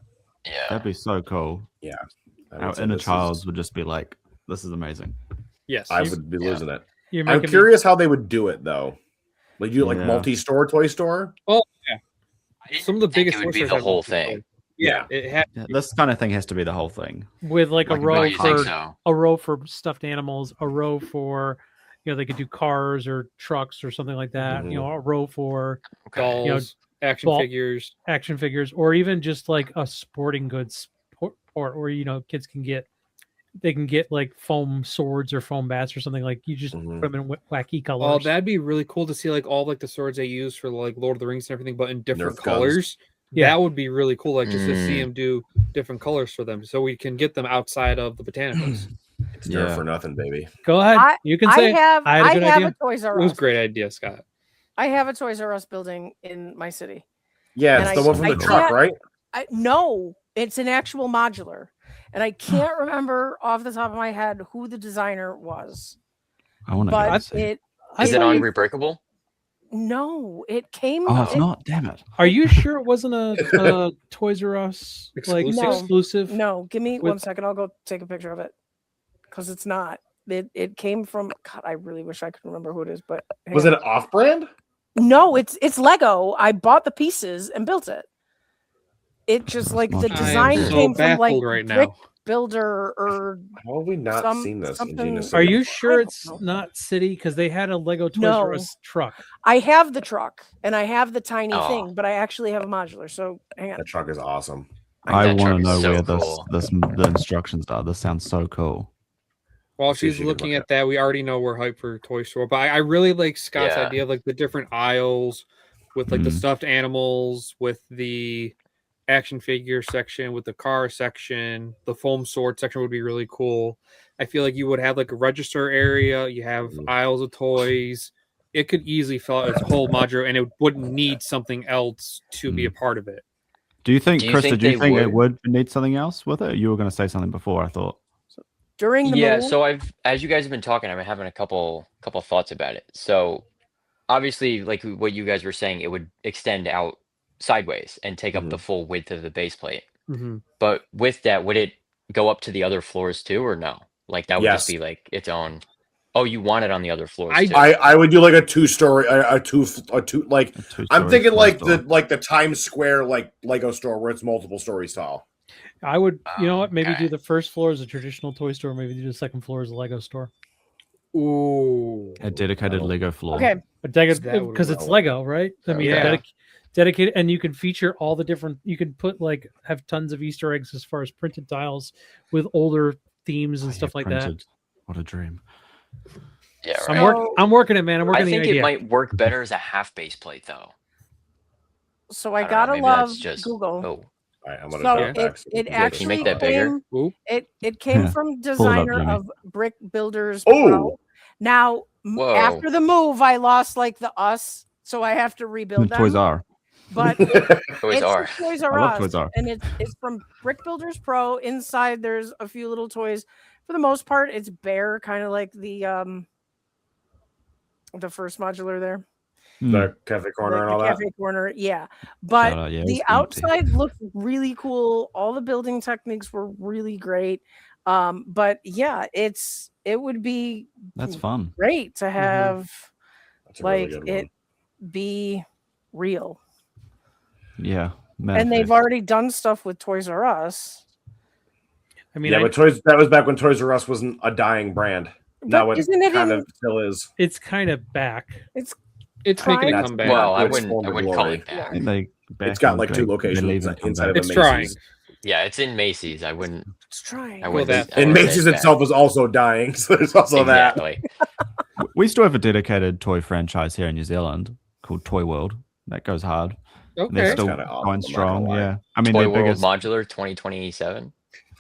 yeah. that'd be so cool. I would Our say inner this is- child would just be like, "This is amazing." Yes. I would be losing it. You're I'm making me- curious how they would do it though. Like you like Yeah. multi-store toy store. Some of the think biggest it would toy be stores the have whole multiple thing. toys. Yeah, it had. Yeah, this kind of thing has to be the whole thing. with like a Like, row you think for so? a row for stuffed animals, a row for they could do cars or trucks or something like that. Mhm. A row for Okay. Dolls, You know, action ball- figures. action figures, or even just like a sporting goods port where kids can get like foam swords or foam bats or something. Like you just Mhm. put them in wacky Oh, colors. that'd be really cool to see like all like the swords they use for like Lord of the Rings and everything, but in different Nerf guns. colors. Yeah. That would be really cool, like just to see Mm. them do different colors for them, so we can get them outside of the botanicals. It's Nerf Yeah. for nothing, baby. Go ahead. You can I say have I had a good idea. a Toys It R was Us. a great idea, Scott. I have a Toys R Us building in my city. Yeah, And it's the one from I the truck, can't- right? No, it's an actual modular, and I can't remember off the top of my head who the designer was, I want to but see. it Is I it thought on you- Rebreakable? no, it came. Oh, it's it- not. Damn it. Are you sure it wasn't a Toys R Us like Exclusive? exclusive? No, give me one With- second. I'll go take a picture of it because it's not. It came from. God, I really wish I could remember who it is, but hang Was on. it off-brand? No, it's Lego. I bought the pieces and built it. It just like the I am design so came from like baffled right now. Brick Builder or How have we not Some- seen this in something- Genius Are City? you sure I it's don't know. not City? Because they had a Lego Toys R No. Us truck. I have the truck and I have the tiny Oh. thing, but I actually have a modular. So hang on. That truck is awesome. I That want truck to is know so where cool. the instructions are. This sounds so cool. While See if she's she can looking look at that, we already know we're hyped for Toy Store. But I really like Scott's idea of like the different aisles with like the Mhm. stuffed animals, with the action figure section with the car section. The foam sword section would be really cool. I feel like you would have like a register area. You have aisles of toys. It could easily fill out its whole module, and it wouldn't need something else to be a part of it. Do you think, Do you Krista, think do you they think it would? would need something else with it? You were going to say something before, I thought. During the move, So as you guys have been talking, I've been having a couple thoughts about it. So obviously, like what you guys were saying, it would extend out sideways and take up the full width of the base plate. But with that, would it go up to the other floors too, or no? Like that would just be like its own. Oh, you want it on the other floors too? I would do like a two-story, a two like I'm thinking like store. the Times Square like Lego store where it's multiple stories tall. I would, you know what? Maybe Okay. do the first floor as a traditional toy store. Maybe do the second floor as a Lego store. Ooh. A dedicated Lego floor. okay, Because it's Lego, right? I mean, Yeah. dedicated, and you can feature all the different. You can put like have tons of Easter eggs as far as printed tiles with older themes and stuff like that. What a dream. Yeah, So- right. I'm working it, man. I'm I working the think idea. it might work better as a half base plate, though. so I don't know, gotta maybe love that's just Google. Oh, All right, I'm gonna So drop back. it Can you actually make that bigger? came, it came Yeah. from up, designer Jimmy. of Brick Builders Oh! Pro. Now Whoa. after the move, I lost like the us, so I have to rebuild them. Toys R. But Toys it's R. from Toys I R love Us, Toys R. and it's from Brick Builders Pro. Inside, there's a few little toys. For the most part, it's bare, kind of like the first modular there, The cafe corner the and all that. cafe corner. Yeah, but Shout out, yeah, it was the empty. outside looked really cool. All the building techniques were really great. But yeah, it would be That's fun. great to have That's a really like good it one. be real. Yeah. And they've already done stuff with Toys R Us. I mean, Yeah, but that was back when Toys R Us wasn't a dying brand. Now But it isn't it kind in, of still is. it's kind of back. It's making trying- a comeback. Well, I It's wouldn't former call glory. it back. It's got like two locations inside of the It's Macy's. trying. Yeah, it's in Macy's. I wouldn't. it's trying. I Well, wouldn't. that- I And wouldn't say Macy's it's itself is also dying, so there's also bad. that. Exactly. We still have a dedicated toy franchise here in New Zealand called Toy World. That goes hard. And they're Okay. still kinda awesome, going I'm not strong. gonna lie. Yeah. I mean, Toy their World biggest. Modular 2027.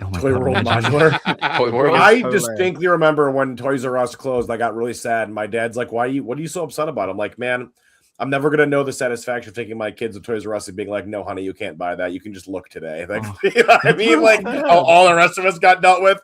Oh my Toy God, World imagine. Modular. Toy World. I Hilarious. distinctly remember when Toys R Us closed, I got really sad. And my dad's like, what are you so upset about? I'm like, man, I'm never gonna know the satisfaction of taking my kids to Toys R Us and being like, no, honey, you can't buy that. You can just look today. Like, you know what I mean? Like how all the rest of us got dealt with.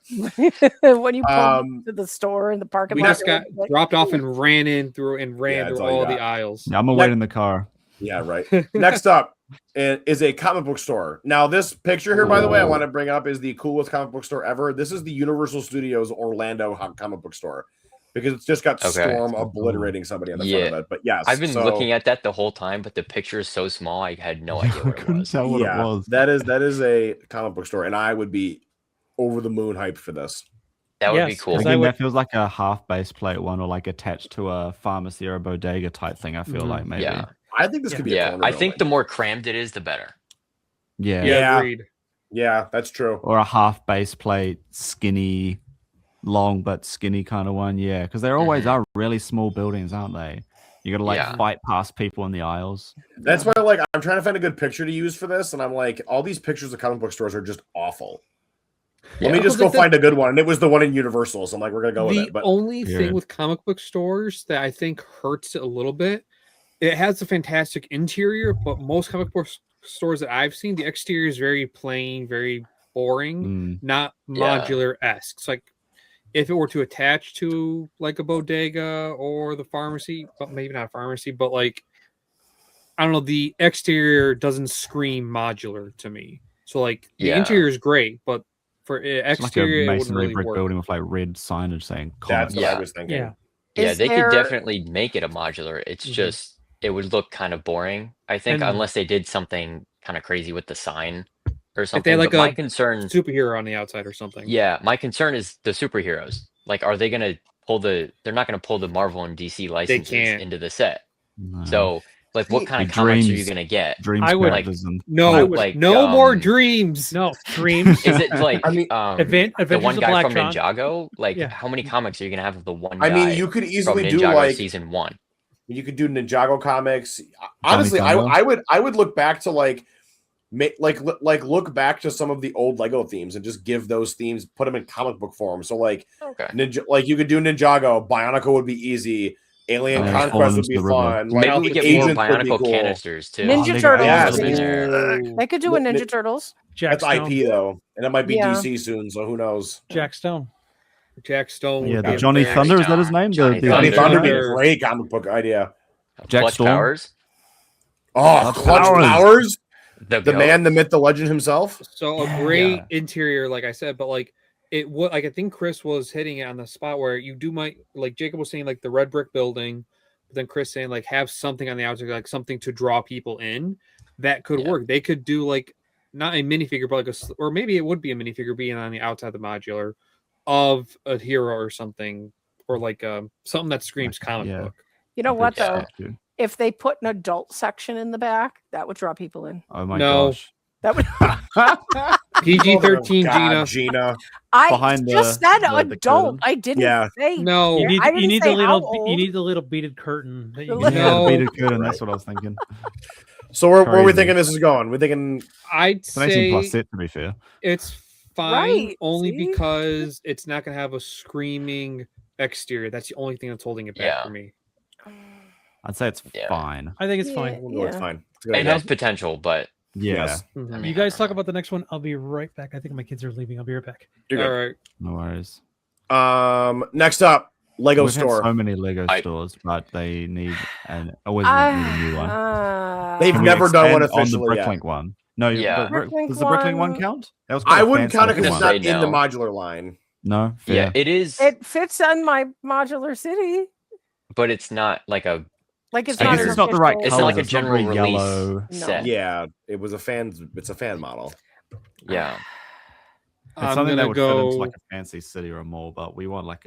When you pull Um, to the store in the parking We lot, just got you're like, dropped off and ran through Yeah, that's all all you the got. aisles. I'm gonna wait in the car. Yeah, right. Next up is a comic book store. Now, this picture here, by the way, I want to bring up is the coolest comic book store ever. This is the Universal Studios Orlando comic book store because it's just got Okay. Storm obliterating somebody on the front of it. But yes, I've been looking at that the whole time, but the picture is so small, I had no idea I what it couldn't was. tell what it was. that is a comic book store, and I would be over the moon hyped for this. That would be Yes, cool. 'cause Again, I would- that feels like a half base plate one, or like attached to a pharmacy or a bodega type thing. I feel Mhm. like maybe. Yeah. I think this could be a Yeah, corner I think the building. more crammed it is, the better. Yeah. Yeah. Agreed. Yeah, that's true. Or a half base plate, skinny, long but skinny kind of one. Yeah, because there always are really small buildings, aren't they? You got to like Yeah. fight past people in the aisles. That's why, like, I'm trying to find a good picture to use for this, and I'm like, all these pictures of comic book stores are just awful. Let me Yeah. just Well, go find a good one, and it was the one in Universal, so I'm like, we're gonna go with The it. But only thing Period. with comic book stores that I think hurts it a little bit, it has a fantastic interior, but most comic book stores that I've seen, the exterior is very plain, very boring, Mm. not Yeah. modular-esque. It's like if it were to attach to like a bodega or the pharmacy, but maybe not a pharmacy, but like I don't know, the exterior doesn't scream modular to me. So like the Yeah. interior is great, but for It's like exterior, a it wouldn't masonry really brick work. building with like red signage saying that's comics. what I Yeah. was thinking. Yeah. Yeah, Is they there- could definitely make it a modular. It's Mhm. just it would look kind of boring. I think And- unless they did something kind of crazy with the sign or If something. they had like but my a concern, superhero on the outside or something. yeah, my concern is the superheroes. Like, are they gonna pull the? They're not gonna pull the Marvel and DC licenses can't. into the set. No. So, like, what See, kind of the comics are you dreams- gonna get? Dreams I would- characters and No, Like, no more um, dreams. No, Dreams. Is it like I mean, Advent, the Adventures one of guy from Blacktron. Ninjago? Like, Yeah. how many comics are you gonna have of the one I guy mean, you could from easily do Ninjago like season 1? you could do Ninjago comics. Honestly, Tommy. I would look back to like like look back to some of the old Lego themes and just give those themes, put them in comic book form. So like Okay. like you could do Ninjago, Bionicle would be easy, Alien Yeah, Conquest fall would into be the river. fun. Maybe Like we get Agents more would be Bionicle cool. canisters too. Ninja Oh, Turtles. yes. maybe. Yeah. They could do a Ni- Ninja Turtles. Jack That's Stone. IP though, and it might be Yeah. DC soon, so who knows? Jack Stone. Jack Stone. Yeah, would the be Johnny there. Thunder, is that his name? Johnny The Johnny Thunder. Thunder would be a Thunder. great comic book idea. Jack Clutch Storm. Powers. Oh, Clutch Powers, the goat. man, the myth, the legend himself. So a great interior, like I said, but like it would, like I think Chris was hitting it on the spot where you do might, like Jacob was saying, like the red brick building, but then Chris saying like have something on the outside, like something to draw people in. That could Yeah. work. They could do like not a minifigure, but like or maybe it would be a minifigure being on the outside of the modular of a hero or something, or like something that screams comic Yeah. book. You know what though? Statue. If they put an adult section in the back, that would draw people in. Oh my No. gosh. That would. PG-13, Oh, God, Gina. Gina. I Behind just the- said the adult. curtain. I didn't Yeah. say. No, You need, I didn't you need say the little how old. you need the little beaded curtain. That you The can Yeah, No. the beaded curtain. That's what I was thinking. So where are we Crazy. thinking this is going? We're thinking I'd It's an 18 plus say set, to be fair. it's fine Right, only see? because it's not going to have a screaming exterior. That's the only thing that's holding it back Yeah. for me. I'd say it's Yeah. fine. I think it's Yeah. fine. we'll go, it's Yeah. fine. It's a good It idea. has potential, but Yeah. Yes. Mhm. I mean, You guys talk about the next one. I'll be right back. I think my kids are leaving. I'll be right back. You're All good. right. No worries. Next up, Lego We've had store. so many Lego I- stores, but they need always need a new one. They've Can we never done one expand officially on the yet. Bricklink one. No, Yeah. does the Bricklink one one- count? That was quite I a wouldn't fancy count it because looking it's one. not in the no. modular line. No, fair. yeah, it is. It fits on my modular city. But it's not like a. Like it's I not guess an it's not the right official- It's color. not like a It's not general very release yellow. No. set. Yeah, it's a fan model. Yeah. It's I'm something that gonna would fit into go. like a fancy city or a mall, but we want like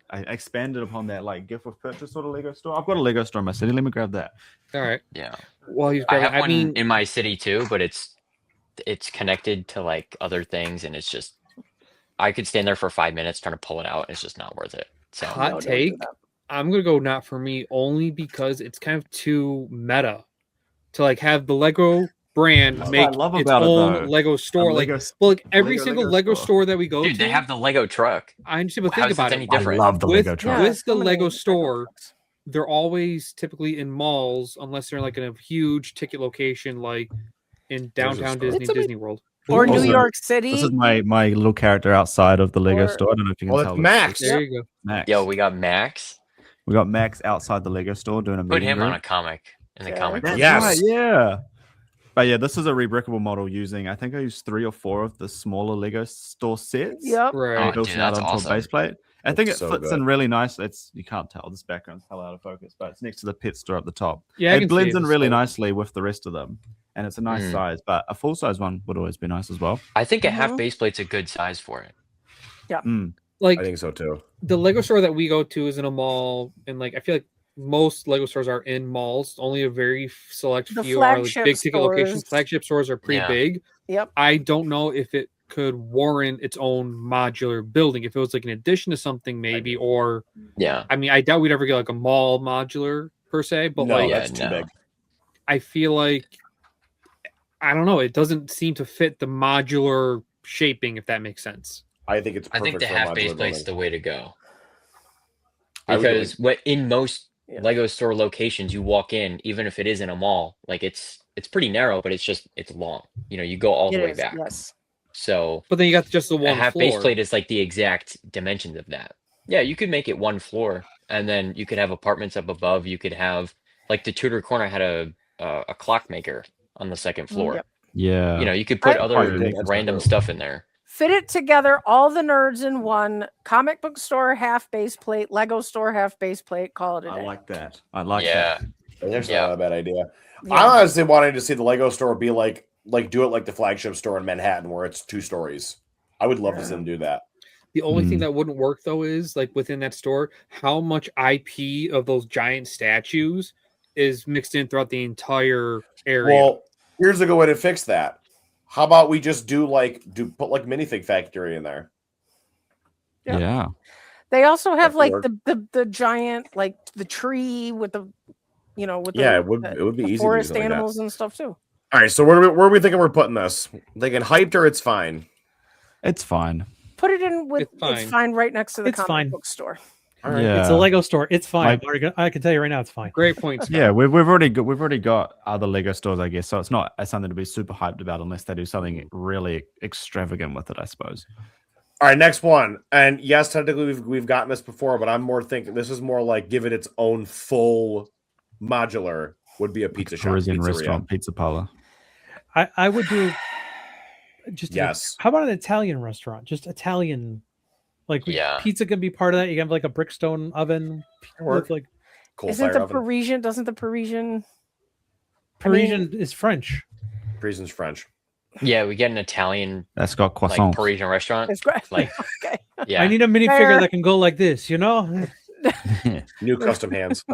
I expanded upon that like gift with purchase sort of Lego store. I've got a Lego store in my city. Let me grab that. All right. Yeah. Well, he's I grabbing. have one mean, in my city too, but it's connected to like other things, and it's just I could stand there for 5 minutes trying to pull it out. And it's just not worth it. So hot don't do take. that. I'm gonna go not for me only because it's kind of too meta to like have the Lego brand That's what make I love its about it, own though. Lego store. Like, Lego- well, like every Lego single Lego Lego store. store that we go dude, to, they have the Lego truck. I understand, but How think is about this it. any I different? love the With- Lego truck. with so the many Lego Lego store, trucks. They're always typically in malls unless they're like in a huge ticket location like in There's a downtown store. Disney World. Or Also, New York This City. is my little character outside of the Lego Or- store. I don't know if you can Oh, tell. that's but Max. There you go. Max. Yo, we got Max. We got Max outside the Lego store doing a Put meet and him on greet. a comic in the Okay. comic book. That's Yes. right, yeah. But yeah, this is a rebrickable model using, I think I used 3 or 4 of the smaller Lego store sets. Yep. Right. Oh, Built dude, it out that's onto awesome. a base plate. I think it That's so fits good. in really nice. It's you can't tell this background's hell out of focus, but it's next to the pet store at the top. Yeah, I it can see blends in the really store. nicely with the rest of them, and it's a nice Mm. size. But a full size one would always be nice as well. I think a half Mhm. base plate's a good size for it. Mm. Like I think so too. the Lego store that we go to is in a mall, and like I feel like most Lego stores are in malls. Only a very select The few are like flagship big ticket locations. stores. Flagship stores are pretty Yeah. big. Yep. I don't know if it could warrant its own modular building. If it was like an addition to something, maybe, or Yeah. I mean, I doubt we'd ever get like a mall modular per se, but No, like yeah, that's too no. big. I feel like I don't know. It doesn't seem to fit the modular shaping, if that makes sense. I think it's I perfect think the for a half modular base plate's building. the way to go. I would go Because what in most Yeah. Lego store locations, you walk in, even if it is in a mall, like it's pretty narrow, but it's long. You know, you go all the It way is, back. yes. So But then you got just the a one half floor. base plate is like the exact dimensions of that. Yeah, you could make it one floor, and then you could have apartments up above. You could have like the Tudor corner had a clockmaker on the second floor. Yep. Yeah. You know, you could put I- other Quite unique, that's random dope. stuff in there. Fit it together, all the nerds in one comic book store, half base plate, Lego store, half base plate. Call it a I day. like that. I like Yeah. that. That's Yeah. not a bad idea. Yeah. I honestly wanted to see the Lego store be like do it like the flagship store in Manhattan where it's 2 stories. I would love to see them do that. The only thing Mm. that wouldn't work though is like within that store, how much IP of those giant statues is mixed in throughout the entire area. Well, here's a good way to fix that. How about we just put like minifig factory in there? Yeah. Yeah. They also have could like work. the giant like the tree with the with Yeah, the, it would be the easy to do forest something like that. animals and stuff too. All right, so where are we thinking we're putting this? Thinking hyped or it's fine? It's fine. Put it in with It's it's fine right next to the It's comic fine. book store. All right. Yeah. It's a Lego store. It's fine. Like- I can tell you right now, it's fine. Great points. Yeah, we've already got other Lego stores, I guess. So it's not something to be super hyped about unless they do something really extravagant with it, I suppose. All right, next one. And yes, technically we've gotten this before, but I'm more thinking this is more like give it its own full modular would be a pizza shop, Parisian pizzeria. restaurant, pizza parlor. I would do just Yes. how about an Italian restaurant? Just Italian, like Yeah. pizza can be part of that. You can have like a brickstone oven with like Coal Isn't fire the oven. Parisian? Doesn't the Parisian? Parisian is French. Parisian's French. Yeah, we get an Italian That's got like croissants. Parisian restaurant. It's great. Like, Okay. yeah, I need a minifigure Fair. that can go like this, you know? New custom hands.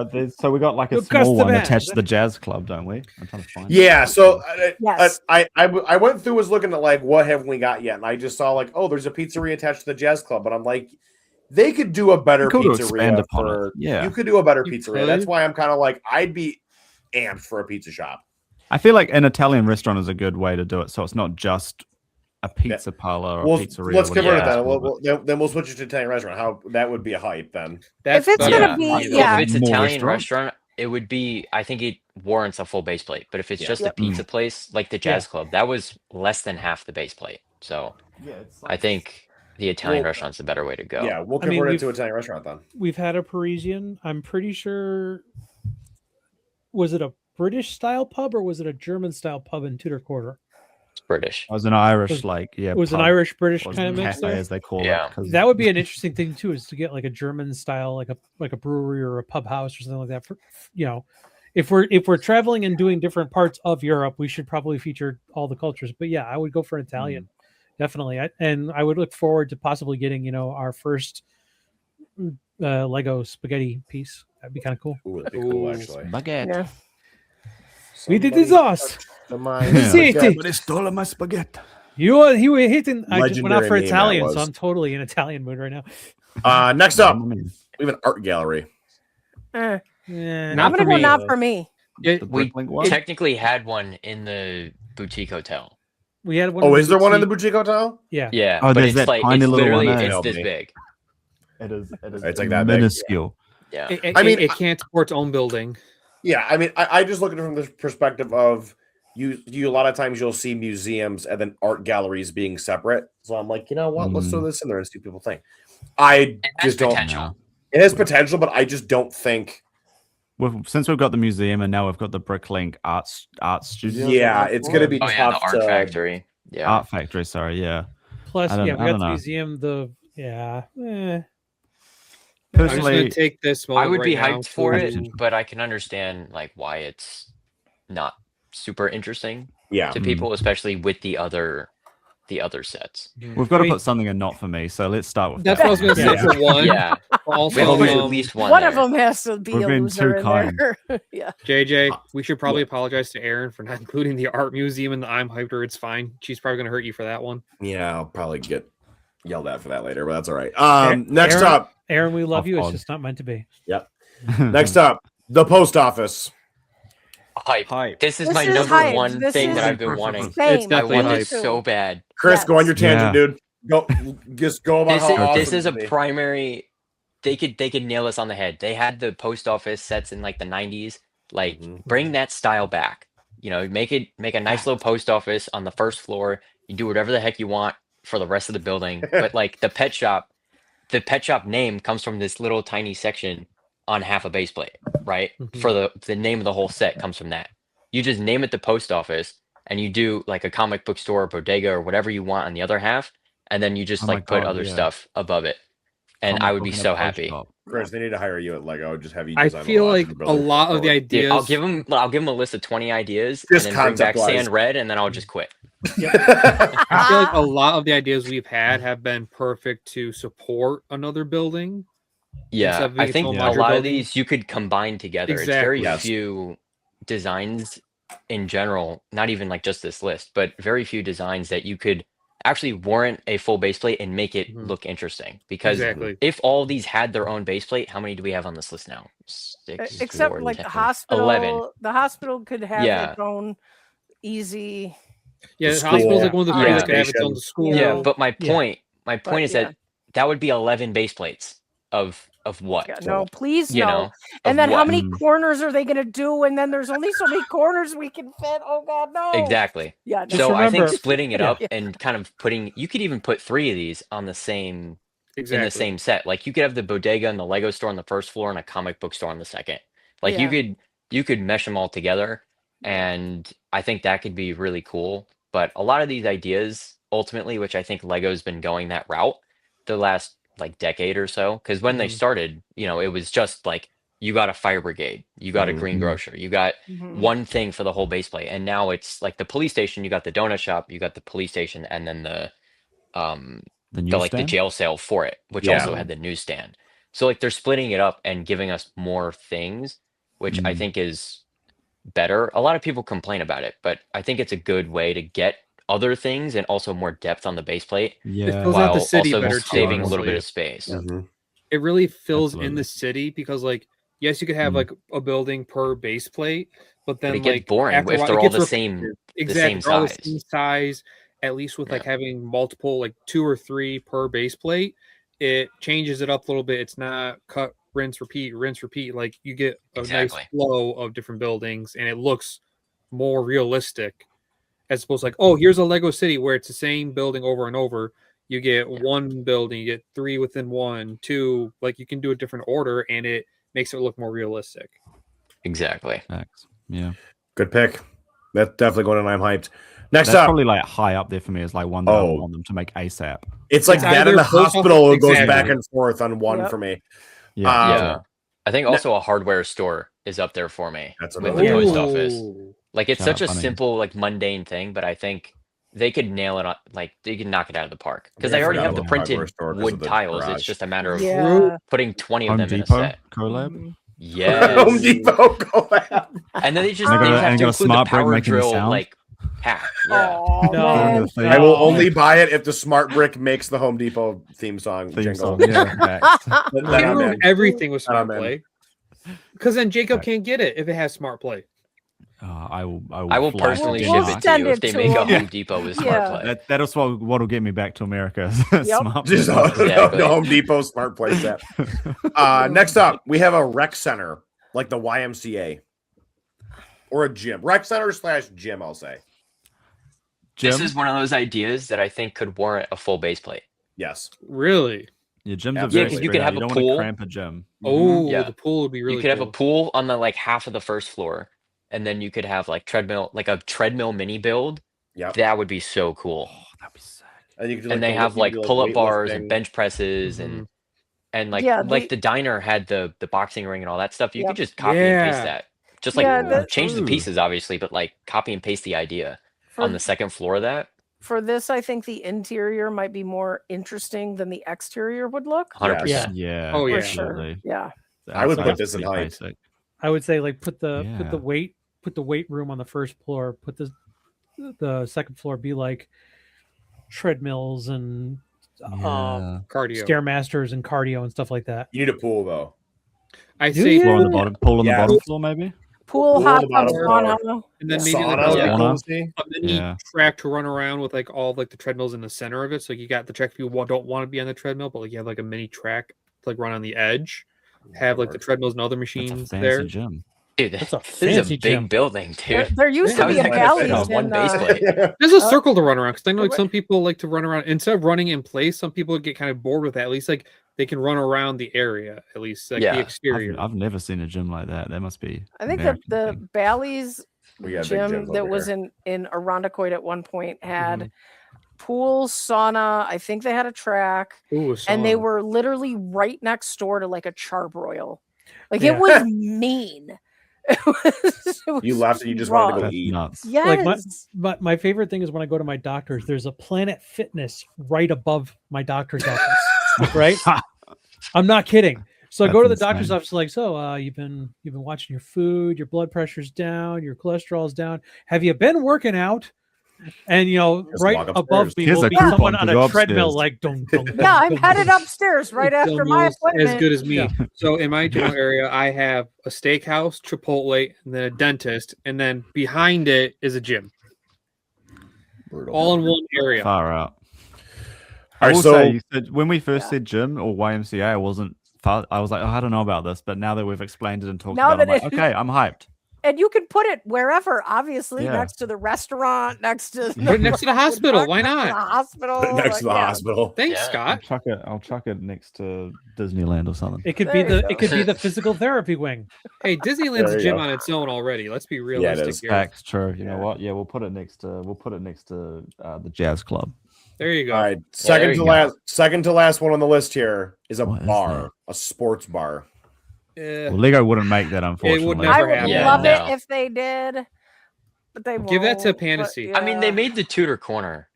So we got like a Look, small custom one hands. attached to the jazz club, don't we? I'm trying to find it. Yeah, so Yes. I went through was looking at like what haven't we got yet, and I just saw like there's a pizzeria attached to the jazz club, but I'm like they could do a better You could expand pizzeria upon it. for Yeah. you could do a better You pizzeria. That's could. why I'm kind of like I'd be amped for a pizza shop. I feel like an Italian restaurant is a good way to do it. So it's not just a pizza parlor or Well, a pizzeria. let's or convert it whatever then. it's called. Then we'll switch it to Italian restaurant. How that would be a hype then. That's If it's better. gonna be- Yeah, yeah. if it's More Italian restaurant. restaurant, it would be. I think it warrants a full base plate. But if it's Yeah. just Yep. a pizza place, like the Jazz Club, that was less than half the base plate. So I think the Italian Well, restaurant's a better way to go. Yeah, we'll I mean, convert it we've- to Italian restaurant then. We've had a Parisian. I'm pretty sure. Was it a British style pub or was it a German style pub in Tudor Quarter? It's British. It was an Irish, Was- like, yeah. It was an pub, Irish British or kind of mix cafe, there. as they call Yeah. it. 'cause- That would be an interesting thing too, is to get like a German style, like a brewery or a pub house or something like that. For if we're traveling and doing different parts of Europe, we should probably feature all the cultures. But yeah, I would go for an Italian, definitely. And I would look forward to possibly getting our first Lego spaghetti piece. That'd be kind of cool. Ooh, that'd be cool Ooh. actually. Baguette. Yeah. We did this sauce. Yeah. Sì, But they stole my spaghetti. he were hitting. I just went out Legendary for name that Italian, so was. I'm totally in Italian mood right now. Next up, we have an art gallery. Eh. Yeah, Not I'm gonna for go me. not for me. The We Bricklink one? technically had one in the boutique hotel. we had one. Oh, in is there one in the boutique- boutique hotel? Yeah. Yeah, Oh, but there's it's that like tiny it's little literally one there. it's Help this me. big. It is. It's like that big. minuscule. Yeah. I mean, it can't support its own building. Yeah, I mean, I just look at it from the perspective of you. A lot of times you'll see museums and then art galleries being separate. So I'm like, you know what? Let's throw this in there and see what people think. I It has just don't. potential. It has potential, but I just don't think. Since we've got the museum and now we've got the Bricklink art studio. Yeah, it's going to be Oh yeah, the tough art to. factory. Yeah. Art factory. Sorry, yeah. Plus, I don't- yeah, I we got don't the know. museum. I'm just Personally, gonna take this. I would moment be right now hyped for to- it, but I can understand like why it's not super interesting Yeah, to people, especially with the other sets. we've got to I mean- put something in not for me. So let's start with That's that. what I was gonna say Yeah. for one. Yeah, Also, we have to put at um, least one. One of there. them has to be We've a been loser too in kind. there. Yeah. JJ, we should probably apologize to Aaron for not including the art museum in the I'm hyped or it's fine. She's probably gonna hurt you for that one. yeah, I'll probably get yelled at for that later, but that's all right. Aaron- Next Aaron- up, Aaron, we love Off you. It's pod. just not meant to be. next up, the post office. Hype. This is This my is number hype. one This thing is- that I've been wanting. Same. It's I definitely want hype. this so bad. Chris, Yes. go on your tangent, Yeah. dude. Go, just go about This how is, awesome this is a it is. primary. They could nail this on the head. They had the post office sets in like the 90s. Like Mhm. bring that style back. Make a nice little post office on the first floor. You do whatever the heck you want for the rest of the building. But like the pet shop name comes from this little tiny section on half a base plate, right? Mhm. For the name of the whole set comes from that. You just name it the post office and you do like a comic book store or bodega or whatever you want on the other half, and then you just Oh my like put God, other yeah. stuff above it. And Comic I would book be and a so post happy. shop. Chris, they need to hire you at Lego. Just have you. I design feel lot like for a building lot of the forward. Dude, ideas. I'll give him a list of 20 ideas Just and then bring back concept-wise. sand red, and then I'll just quit. I feel like a lot of the ideas we've had have been perfect to support another building. Yeah, Instead of I its think own a larger lot of building. these you could combine together. It's Exactly. very Yes. few designs in general, not even like just this list, but very few designs that you could actually warrant a full base plate and make it Mhm. look interesting. Because Exactly. if all these had their own base plate, how many do we have on this list now? 6, Except 4, like the 10, hospital. 11. The hospital could have Yeah. its own easy. Yeah, The the hospital's like school. one of the Yeah. things that have its own school. Yeah, Yeah. but my Yeah. point is that would be 11 base plates of what? Yeah, no, please You no. know, And of then how what? many corners are they going to do? And then there's only so many corners we can fit. Oh God, no. Exactly. Yeah. Just No. So I think remember- splitting it Yeah. up and kind of you could even put 3 of these on the same Exactly. in the same set. Like you could have the bodega and the Lego store on the first floor and a comic book store on the second. Like Yeah. you could mesh them all together, and I think that could be really cool. But a lot of these ideas, ultimately, which I think Lego's been going that route the last like decade or so, because when they Mhm. started, it was just like you got a fire brigade, you got a Mhm. green grocer, you got Mhm. one thing for the whole base plate, and now it's like the police station, you got the donut shop, you got the police station, and then the The like the newsstand? jail cell for it, which Yeah. also had the newsstand. So like they're splitting it up and giving us more things, which I Mm. think is better. A lot of people complain about it, but I think it's a good way to get other things and also more depth on the base plate Yeah. fills out the while city also better, too, saving a little honestly. bit of space. Mhm. It really fills in Absolutely. the city because, like, yes, you could have Mm. like a building per base plate, but then But it gets like boring after a if while, they're it all gets the same repetitive. the Exactly, same they're all the size. same size. At least with like Yeah. having multiple, like 2 or 3 per base plate, it changes it up a little bit. It's not cut, rinse, repeat, rinse, repeat. Like you get a Exactly. nice flow of different buildings, and it looks more realistic as opposed to like, oh, here's a Lego city where it's the same building over and over. You get Yeah. one building, you get 3 within 1, 2. Like you can do a different order, and it makes it look more realistic. Exactly. Facts. Yeah. Good pick. That's definitely going, and I'm hyped. Next That's up, probably like high up there for me as like one that I Oh. want them to make ASAP. it's like It's that in either the post office- hospital. It goes exactly. back and forth on one Yep. for me. Yeah. Yeah. I think also a hardware store is up there for me That's with another the one. post office. Ooh. Like it's Shout such out a Bunny. simple, like mundane thing, but I think they could nail it on, like they could knock it out of the park because I they already forgot have the about the hardware printed store 'cause of wood the tiles. garage. It's just a matter of Yeah. putting 20 of Home them in a Depot set. collab. Mhm. Yes. Home Depot collab. And then they just And they got a have to include the smart brick power making the drill sound. like pack. Yeah. Oh, No. man. I will Oh. only buy it if the smart brick makes the Home Depot theme song jingle. Song. Yeah. Facts. Then Can't I'm ruin in. everything with Then I'm smart in. play. Because then Jacob Right. can't get it if it has smart play. I will I will fly personally to We'll ship Denmark. it to you send if it they to make a them. Home Depot with smart Yeah. play. That's what'll get me back to America. Yep. Smart Just play. Exactly. the Home Depot smart play set. Next up, we have a rec center, like the YMCA, or a gym. Rec center / gym, I'll say. This Gym? is one of those ideas that I think could warrant a full base plate. Yes. Really? Yeah, gyms Yeah, are very 'cause spread you could out. have You a don't pool. want to cramp a gym. Oh, Yeah. the pool would be really you could have cool. a pool on the like half of the first floor, and then you could have like a treadmill mini build. Yep. That would be so cool. Oh, that'd be sick. And you can do, And they the- have you like can do, pull-up bars weightlifting. and bench presses Mhm. and like Yeah, the diner had the boxing ring and all that stuff. You Yep. could just copy and paste Yeah. that. Just like Yeah, change the True. pieces obviously, but like copy and paste the idea For, on the second floor of that. for this, I think the interior might be more interesting than the exterior would look. 100%. Yeah. Oh, For yeah. sure. absolutely. Yeah. The I would put outside's this in pretty height. basic. I would say like put the Yeah. weight room on the first floor. Put the second floor be like treadmills and Yeah. Cardio. stairmasters and cardio and stuff like that. You need a pool though. I Do say you? Floor on the bottom. Pool on Yeah. the bottom floor, maybe. Pool, Pool, hot tub, bottom sauna. and then maybe like Sauna would be Sauna. cool to see. a mini Yeah. track to run around with like all of, like the treadmills in the center of it. So you got the track if you don't want to be on the treadmill, but like you have like a mini track to like run on the edge. Have like the treadmills and other That's a machines fancy there. gym. Dude, That's a this is fancy a big gym. building, There, dude. there used to How be is a that gonna fit Bally's on one in, base plate? There's a Uh, circle to run around because I know like wait. some people like to run around instead of running in place. Some people get kind of bored with that. At least like they can run around the area. At least like Yeah. the exterior. I've never seen a gym like that. That must be. I think American the thing. Bally's We got big gym gyms that over was here. in Irondequoit at one point had Mhm. pool, sauna. I think they had a track, Ooh, and they sauna. were literally right next door to like a charbroil. Like Yeah. it was mean. It You was left and you just wanted to go rough. That's eat. nuts. Yes. Like my favorite thing is when I go to my doctor's, there's a Planet Fitness right above my doctor's office. Right? I'm not kidding. So I go to the That's doctor's insane. office, like, so you've been watching your food, your blood pressure's down, your cholesterol's down. Have you been working out? And Just right walk above upstairs. me Here's will a be coupon someone to on go a treadmill, upstairs. like dong, dong, Yeah, I'm dong, headed dong. upstairs right It's after my almost appointment. as good as me. Yeah. So in my general area, I have a steakhouse, Chipotle, and then a dentist, and then behind it is a gym. Brutal. all in one area. Far out. All I right, will so say, you said, when we first said gym or YMCA, I wasn't. I was like, oh, I don't know about this, but now that we've explained it and talked Now about it, I'm that like, it- okay, I'm hyped. And you can put it wherever, obviously, Yeah. next to the restaurant, next to Put it next to the hospital. Why next to not? the hospital. next to the yeah. hospital. Thanks, Yeah. Scott. I'll chuck it next to Disneyland or something. It could There be you the go. it could be the physical therapy wing. Hey, Disneyland's There a you gym go. on its own already. Let's be it realistic is. here. Facts, true. You know Yeah. what? Yeah, we'll put it next to the Jazz Club. There you go. All right, there second you to go. last. Second to last one on the list here is a What is bar, that? a sports bar. Well, Lego wouldn't make that, unfortunately. never I would happen. Yeah, love no. it if they did, but they won't. Give that to but Panacea. I mean, they yeah. made the Tudor Corner.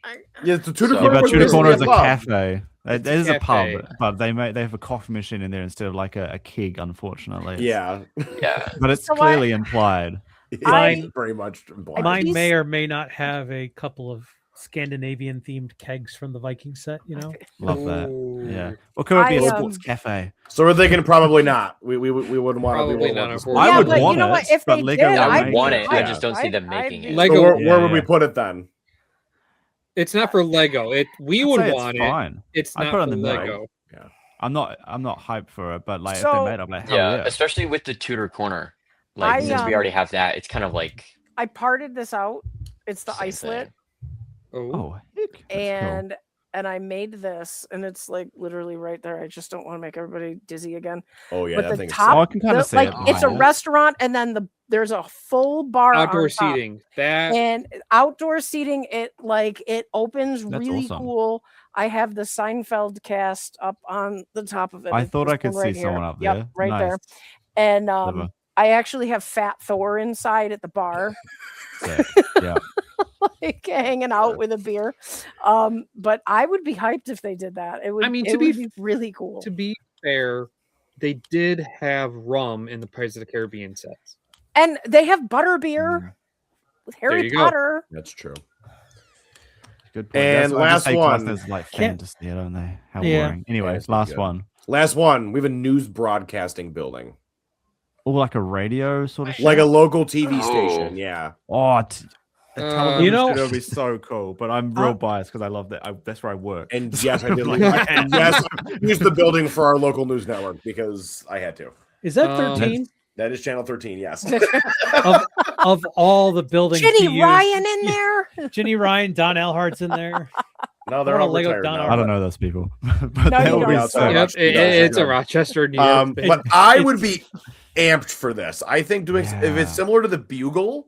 Yeah, the Tudor So- Yeah, Corner but was Tudor basically Corner is a pub. cafe. It is a pub, cafe. but they have a coffee machine in there instead of like a keg, unfortunately. Yeah, Yeah. But it's So what- clearly implied. I- very much. implied. Mine These- may or may not have a couple of Scandinavian themed kegs from the Viking set. You know, Love that. Ooh. Yeah. Or could it be a I, sports cafe? So we're thinking probably not. We wouldn't want to. Probably not, I unfortunately. would but want you know it, what? If but they Lego did, would I make would want it. it. I Yeah. just don't see them making it. Lego- So where Yeah, would we yeah. put it then? It's not for Lego. We I'd would say want it's it. fine. It's I'd not put it for in the middle. Lego. I'm not hyped for it, but like if So- they made it, I'm like, hell Yeah, yeah. especially with the Tudor Corner. Like, I, since we already have that, it's kind of like I parted this out. It's the Same islet, thing. Oh, Oh, heck, that's cool. and I made this, and it's like literally right there. I just don't want to make everybody dizzy again. Oh yeah, But that the thing. top- Oh, I can kind The- of see like it. it's a behind it. restaurant, and then there's a full bar outdoor on top. seating. That And outdoor seating, it opens That's really awesome. cool. I have the Seinfeld cast up on the top of it. I It's thought this I could one right see here. someone up Yep, there. right there. Nice. And Clever. I actually have Fat Thor inside at the bar, Sick. Yeah. like hanging out with a beer. But I would be hyped if they did that. It would. I mean, it to be would be really cool. to be fair, they did have rum in the Pirates of the Caribbean sets. And they have butter beer with Harry you go. Potter. That's true. Good point. And That's why I just last say one. clusters like Can't- fantasy, don't they? How Yeah. boring. Anyway, that's last good. one. Last one. We have a news broadcasting building, Or like a radio sort of like a shit? local TV Oh. station. Yeah. Oh, a television You know- studio would be so cool, but I'm real biased because I love that. That's where I work. And yes, I did. And yes, use the building for our local news network because I had to. is that Um, 13 That is channel 13. Yes. of all the buildings? to Ginny use? Ryan in there. Ginny Ryan, Don Elhart's in there. No, they're I want all a Lego retired Donna. now. I don't know those people, but No, that you would be don't. so Yeah, Yep, Rochester, yeah, it's yeah. a Rochester, New York thing. But I would be amped for this. I think doing if Yeah. it's similar to the Bugle,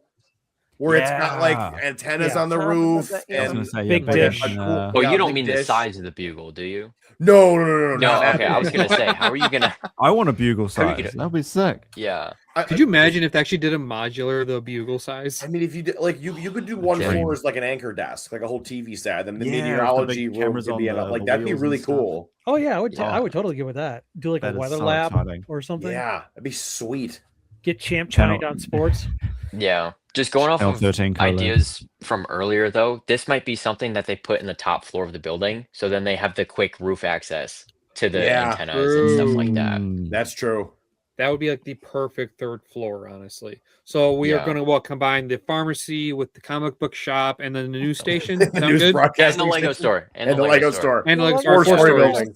where it's got like Yeah. antennas Yeah. on the Top of roof the- I was gonna and say, Big yeah, dish. and, Oh, Well, yeah, you don't big mean the dish. size of the bugle, do you? no, No, not that. okay. I was gonna say, how are you gonna? I want a bugle How are you size. gonna- That'd be sick. Yeah, Could you imagine if they actually did a modular the bugle size? I mean, if you did, like you could do one Dream. floor as like an anchor desk, like a whole TV set, and the Yeah, with the meteorology big room cameras could on be in the- like the that'd be wheels really and stuff. cool. Oh yeah, I would. Yeah. I would totally get with that. Do like That a is weather so lab exciting. or something. Yeah, that'd be sweet. Get champ Channel- China on sports. yeah. Just going off Channel of 13 collab. ideas from earlier, though, this might be something that they put in the top floor of the building, so then they have the quick roof access to the Yeah. antennas and stuff like that. Mm. That's true. That would be like the perfect third floor, honestly. So we are Yeah. going to combine the pharmacy with the comic book shop and then the news station. Sound News good? And the broadcasting Lego station store. and the Lego store. And like Four four story stories. building.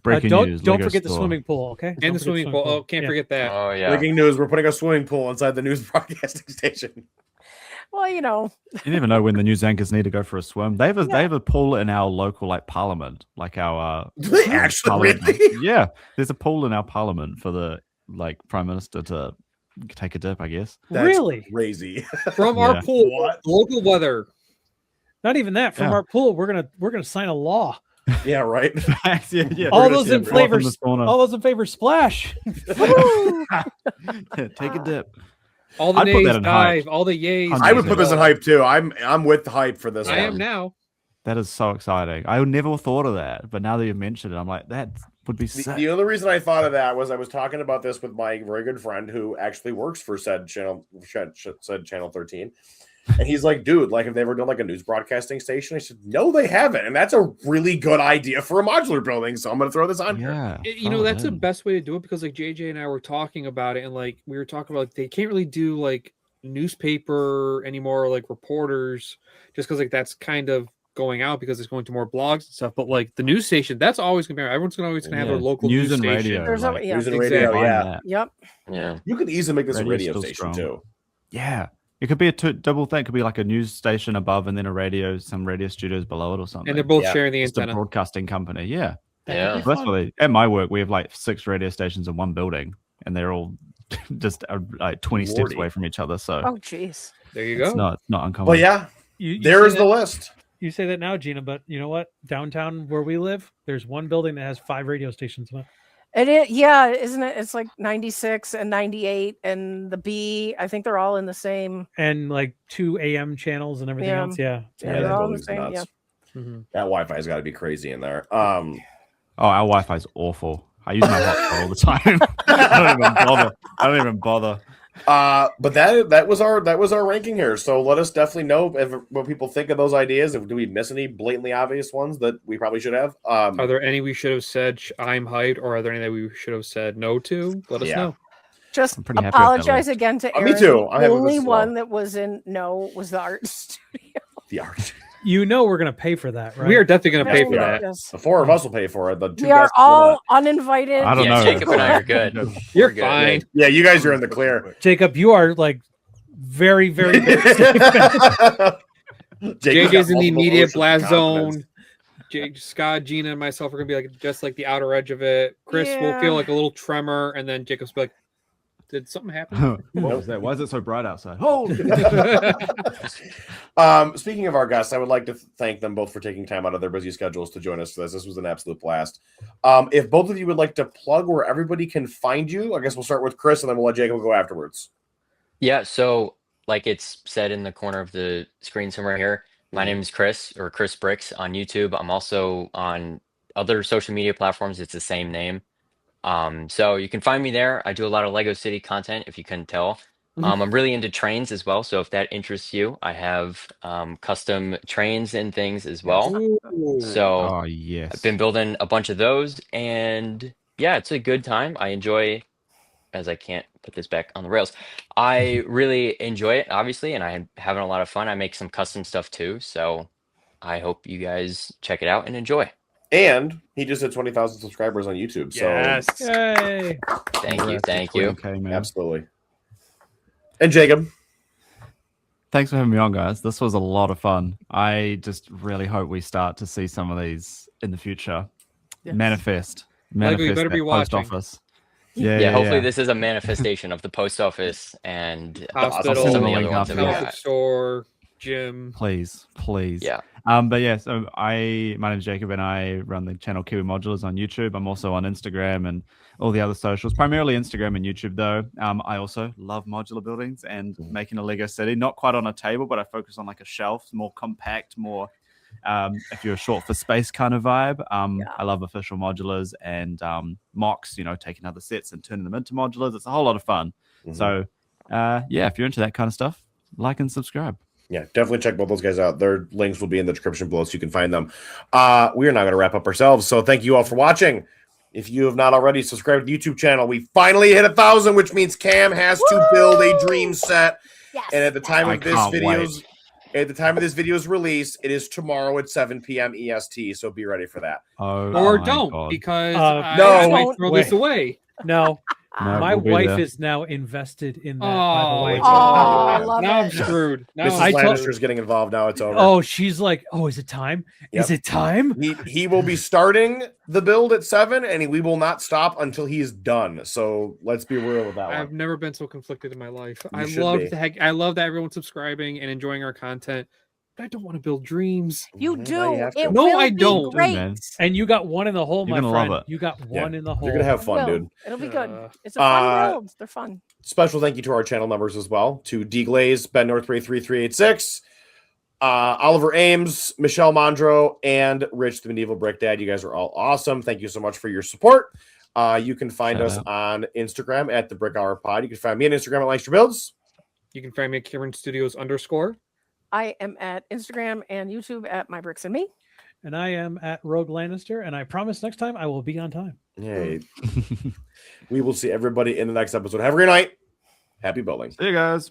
Breaking don't news. don't Lego forget the store. swimming pool. Okay. Don't And the forget swimming pool. Oh, can't Yeah. forget that. Oh yeah. Breaking news: we're putting a swimming pool inside the news broadcasting station. Well, you know, You never know when the news anchors need to go for a swim. They have a pool in our local like parliament, like our Do they actually parliament. really? Yeah, there's a pool in our parliament for the like prime minister to take a dip, I guess. That's Really? crazy. From Yeah. our pool, What? local weather. Not even that. From Yeah. our pool, we're gonna sign a law. Yeah, right. yeah. All We're gonna those see in it. Go off favor. in the sauna. All those in favor. Splash. Take a dip. All the I'd put that nays in hype. dive, all the yays. I would put this in well. hype too. I'm with the hype for this I am one. now. That is so exciting. I never thought of that, but now that you've mentioned it, I'm like, that would be The, sick. the other reason I thought of that was I was talking about this with my very good friend who actually works for said channel 13. And he's like, dude, like, have they ever done like a news broadcasting station? I said, no, they haven't. And that's a really good idea for a modular building. So I'm going to throw this on here. Yeah, You know, throw it that's the in. best way to do it because like JJ and I were talking about it, and like we were talking about they can't really do like newspaper anymore, like reporters, just because like that's kind of going out because it's going to more blogs and stuff. But like the news station, that's always gonna be. Everyone's always gonna have their local news and station. radio. There's Like, yeah. News and radio, Exactly. yeah. Yep. Yeah. You could easily make this a Radio's radio still station strong. too. Yeah. It could be a double thing. It could be like a news station above and then a radio, some radio studios below it or something. And they're both Yeah. sharing the Just a antenna. broadcasting company. Yeah. Yeah. So that's what they, at my work, we have like 6 radio stations in one building, and they're all just like 20 steps Lordy. away from each other. So Oh, jeez. There you go. it's not uncommon. Well, yeah, You there is say the that- list. You say that now, Gina, but you know what? Downtown where we live, there's one building that has 5 radio stations in it. It is, yeah, isn't it? It's like 96 and 98 and the B. I think they're all in the same. And like 2 AM channels and everything Yeah. else. Yeah. Yeah, that they're all in the building's same. nuts. Yeah. Mhm. That Wi-Fi's got to be crazy in there. Oh, our Wi-Fi is awful. I use my hotspot all the time. I don't even bother. But that was our ranking here. So let us definitely know what people think of those ideas. If do we miss any blatantly obvious ones that we probably should have? Are there any we should have said I'm hyped, or are there any that we should have said no to? Let us Yeah. know. Just I'm pretty happy with that apologize list. again to Me Aaron. too. I'm The happy with only this as well. one that was in no was the art studio. The art. You know we're gonna pay for that, right? We are definitely going to pay Yes, for we that. Yes. The 4 of us will pay for it. The 2 We are guests will all not. uninvited. I don't Yeah, know. Jacob and I are good. You're We're good. fine. Yeah, you guys are in the clear. Jacob, you are like very, very, very JJ's in the immediate blast zone. Scott, Gina, and myself are gonna be like just like the outer edge of it. Chris will Yeah. feel like a little tremor, and then Jacob's be like, "Did something happen?" What was that? Why is it so bright outside? Oh, Speaking of our guests, I would like to thank them both for taking time out of their busy schedules to join us for this. This was an absolute blast. If both of you would like to plug where everybody can find you, I guess we'll start with Chris, and then we'll let Jacob go afterwards. Yeah, so like it's said in the corner of the screen somewhere here, my name is Chris, or Chris Bricks on YouTube. I'm also on other social media platforms. It's the same name. So you can find me there. I do a lot of Lego City content, if you couldn't tell. I'm really into trains as well. So if that interests you, I have custom trains and things as well. Ooh. So oh yes. I've been building a bunch of those, and yeah, it's a good time. I enjoy, as I can't put this back on the rails. I really enjoy it, obviously, and I'm having a lot of fun. I make some custom stuff too, so I hope you guys check it out and enjoy. And he just hit 20,000 subscribers on YouTube. So Yes. Yay. Thank you. Okay, man. absolutely. And Jacob. Thanks for having me on, guys. This was a lot of fun. I just really hope we start to see some of these in the future. Yes. Manifest. Lego, you Manifest better be that post watching. office. Yeah, hopefully this is a manifestation of the post office and Hospital, some of the link other ones. after that we this. health got. store, gym. Please. Yeah. But yeah, so my name's Jacob, and I run the channel Kiwi Modulars on YouTube. I'm also on Instagram and all the other socials, primarily Instagram and YouTube though. I also love modular buildings and making a Lego city, not quite on a table, but I focus on like a shelf, more compact, more if you're short for space kind of vibe. I love official modulars and mocks, taking other sets and turning them into modulars. It's a whole lot of fun. So yeah, if you're into that kind of stuff, like and subscribe. Yeah, definitely check both those guys out. Their links will be in the description below so you can find them. We are now going to wrap up ourselves. So thank you all for watching. If you have not already, subscribed to the YouTube channel. We finally hit 1,000, which means Cam has to build a dream set. Yes. And at the time I of this can't video's release, it is tomorrow at 7 p.m. EST. So be ready for that. Oh, Or my don't, God. because No, I might throw wait. this away. No, No, my we'll be wife there. is now invested in that. Oh, by the way. I love now I'm it. screwed. Now Mrs. I I'm told- Lannister's getting involved now. It's over. Oh, she's like, oh, is it time? Is Yep. it time? He will be starting the build at 7, and we will not stop until he's done. So let's be real with that I've one. never been so conflicted in my life. You I should love be. the heck. I love that everyone's subscribing and enjoying our content. But I don't want to build dreams. You Yeah, do. now you have to. It No, will I be don't. Great. Man. And you got one in the hole, You're my gonna love friend. it. You got one in the hole. You're gonna have fun, Will. dude. It'll be good. Uh, It's a fun uh, build. They're fun. Special thank you to our channel members as well, to D Glaze, Ben Northbury 3386, Oliver Ames, Michelle Mondro, and Rich the Medieval Brick Dad. You guys are all awesome. Thank you so much for your support. You can find Shout us out. on Instagram at the Brick Hour Pod. You can find me on Instagram at Lannister Builds. You can find me at Kieran Studios _ I am at Instagram and YouTube at My Bricks and Me. And I am at Rogue Lannister, and I promise next time I will be on time. Yay. We will see everybody in the next episode. Have a great night. Happy building. See you guys.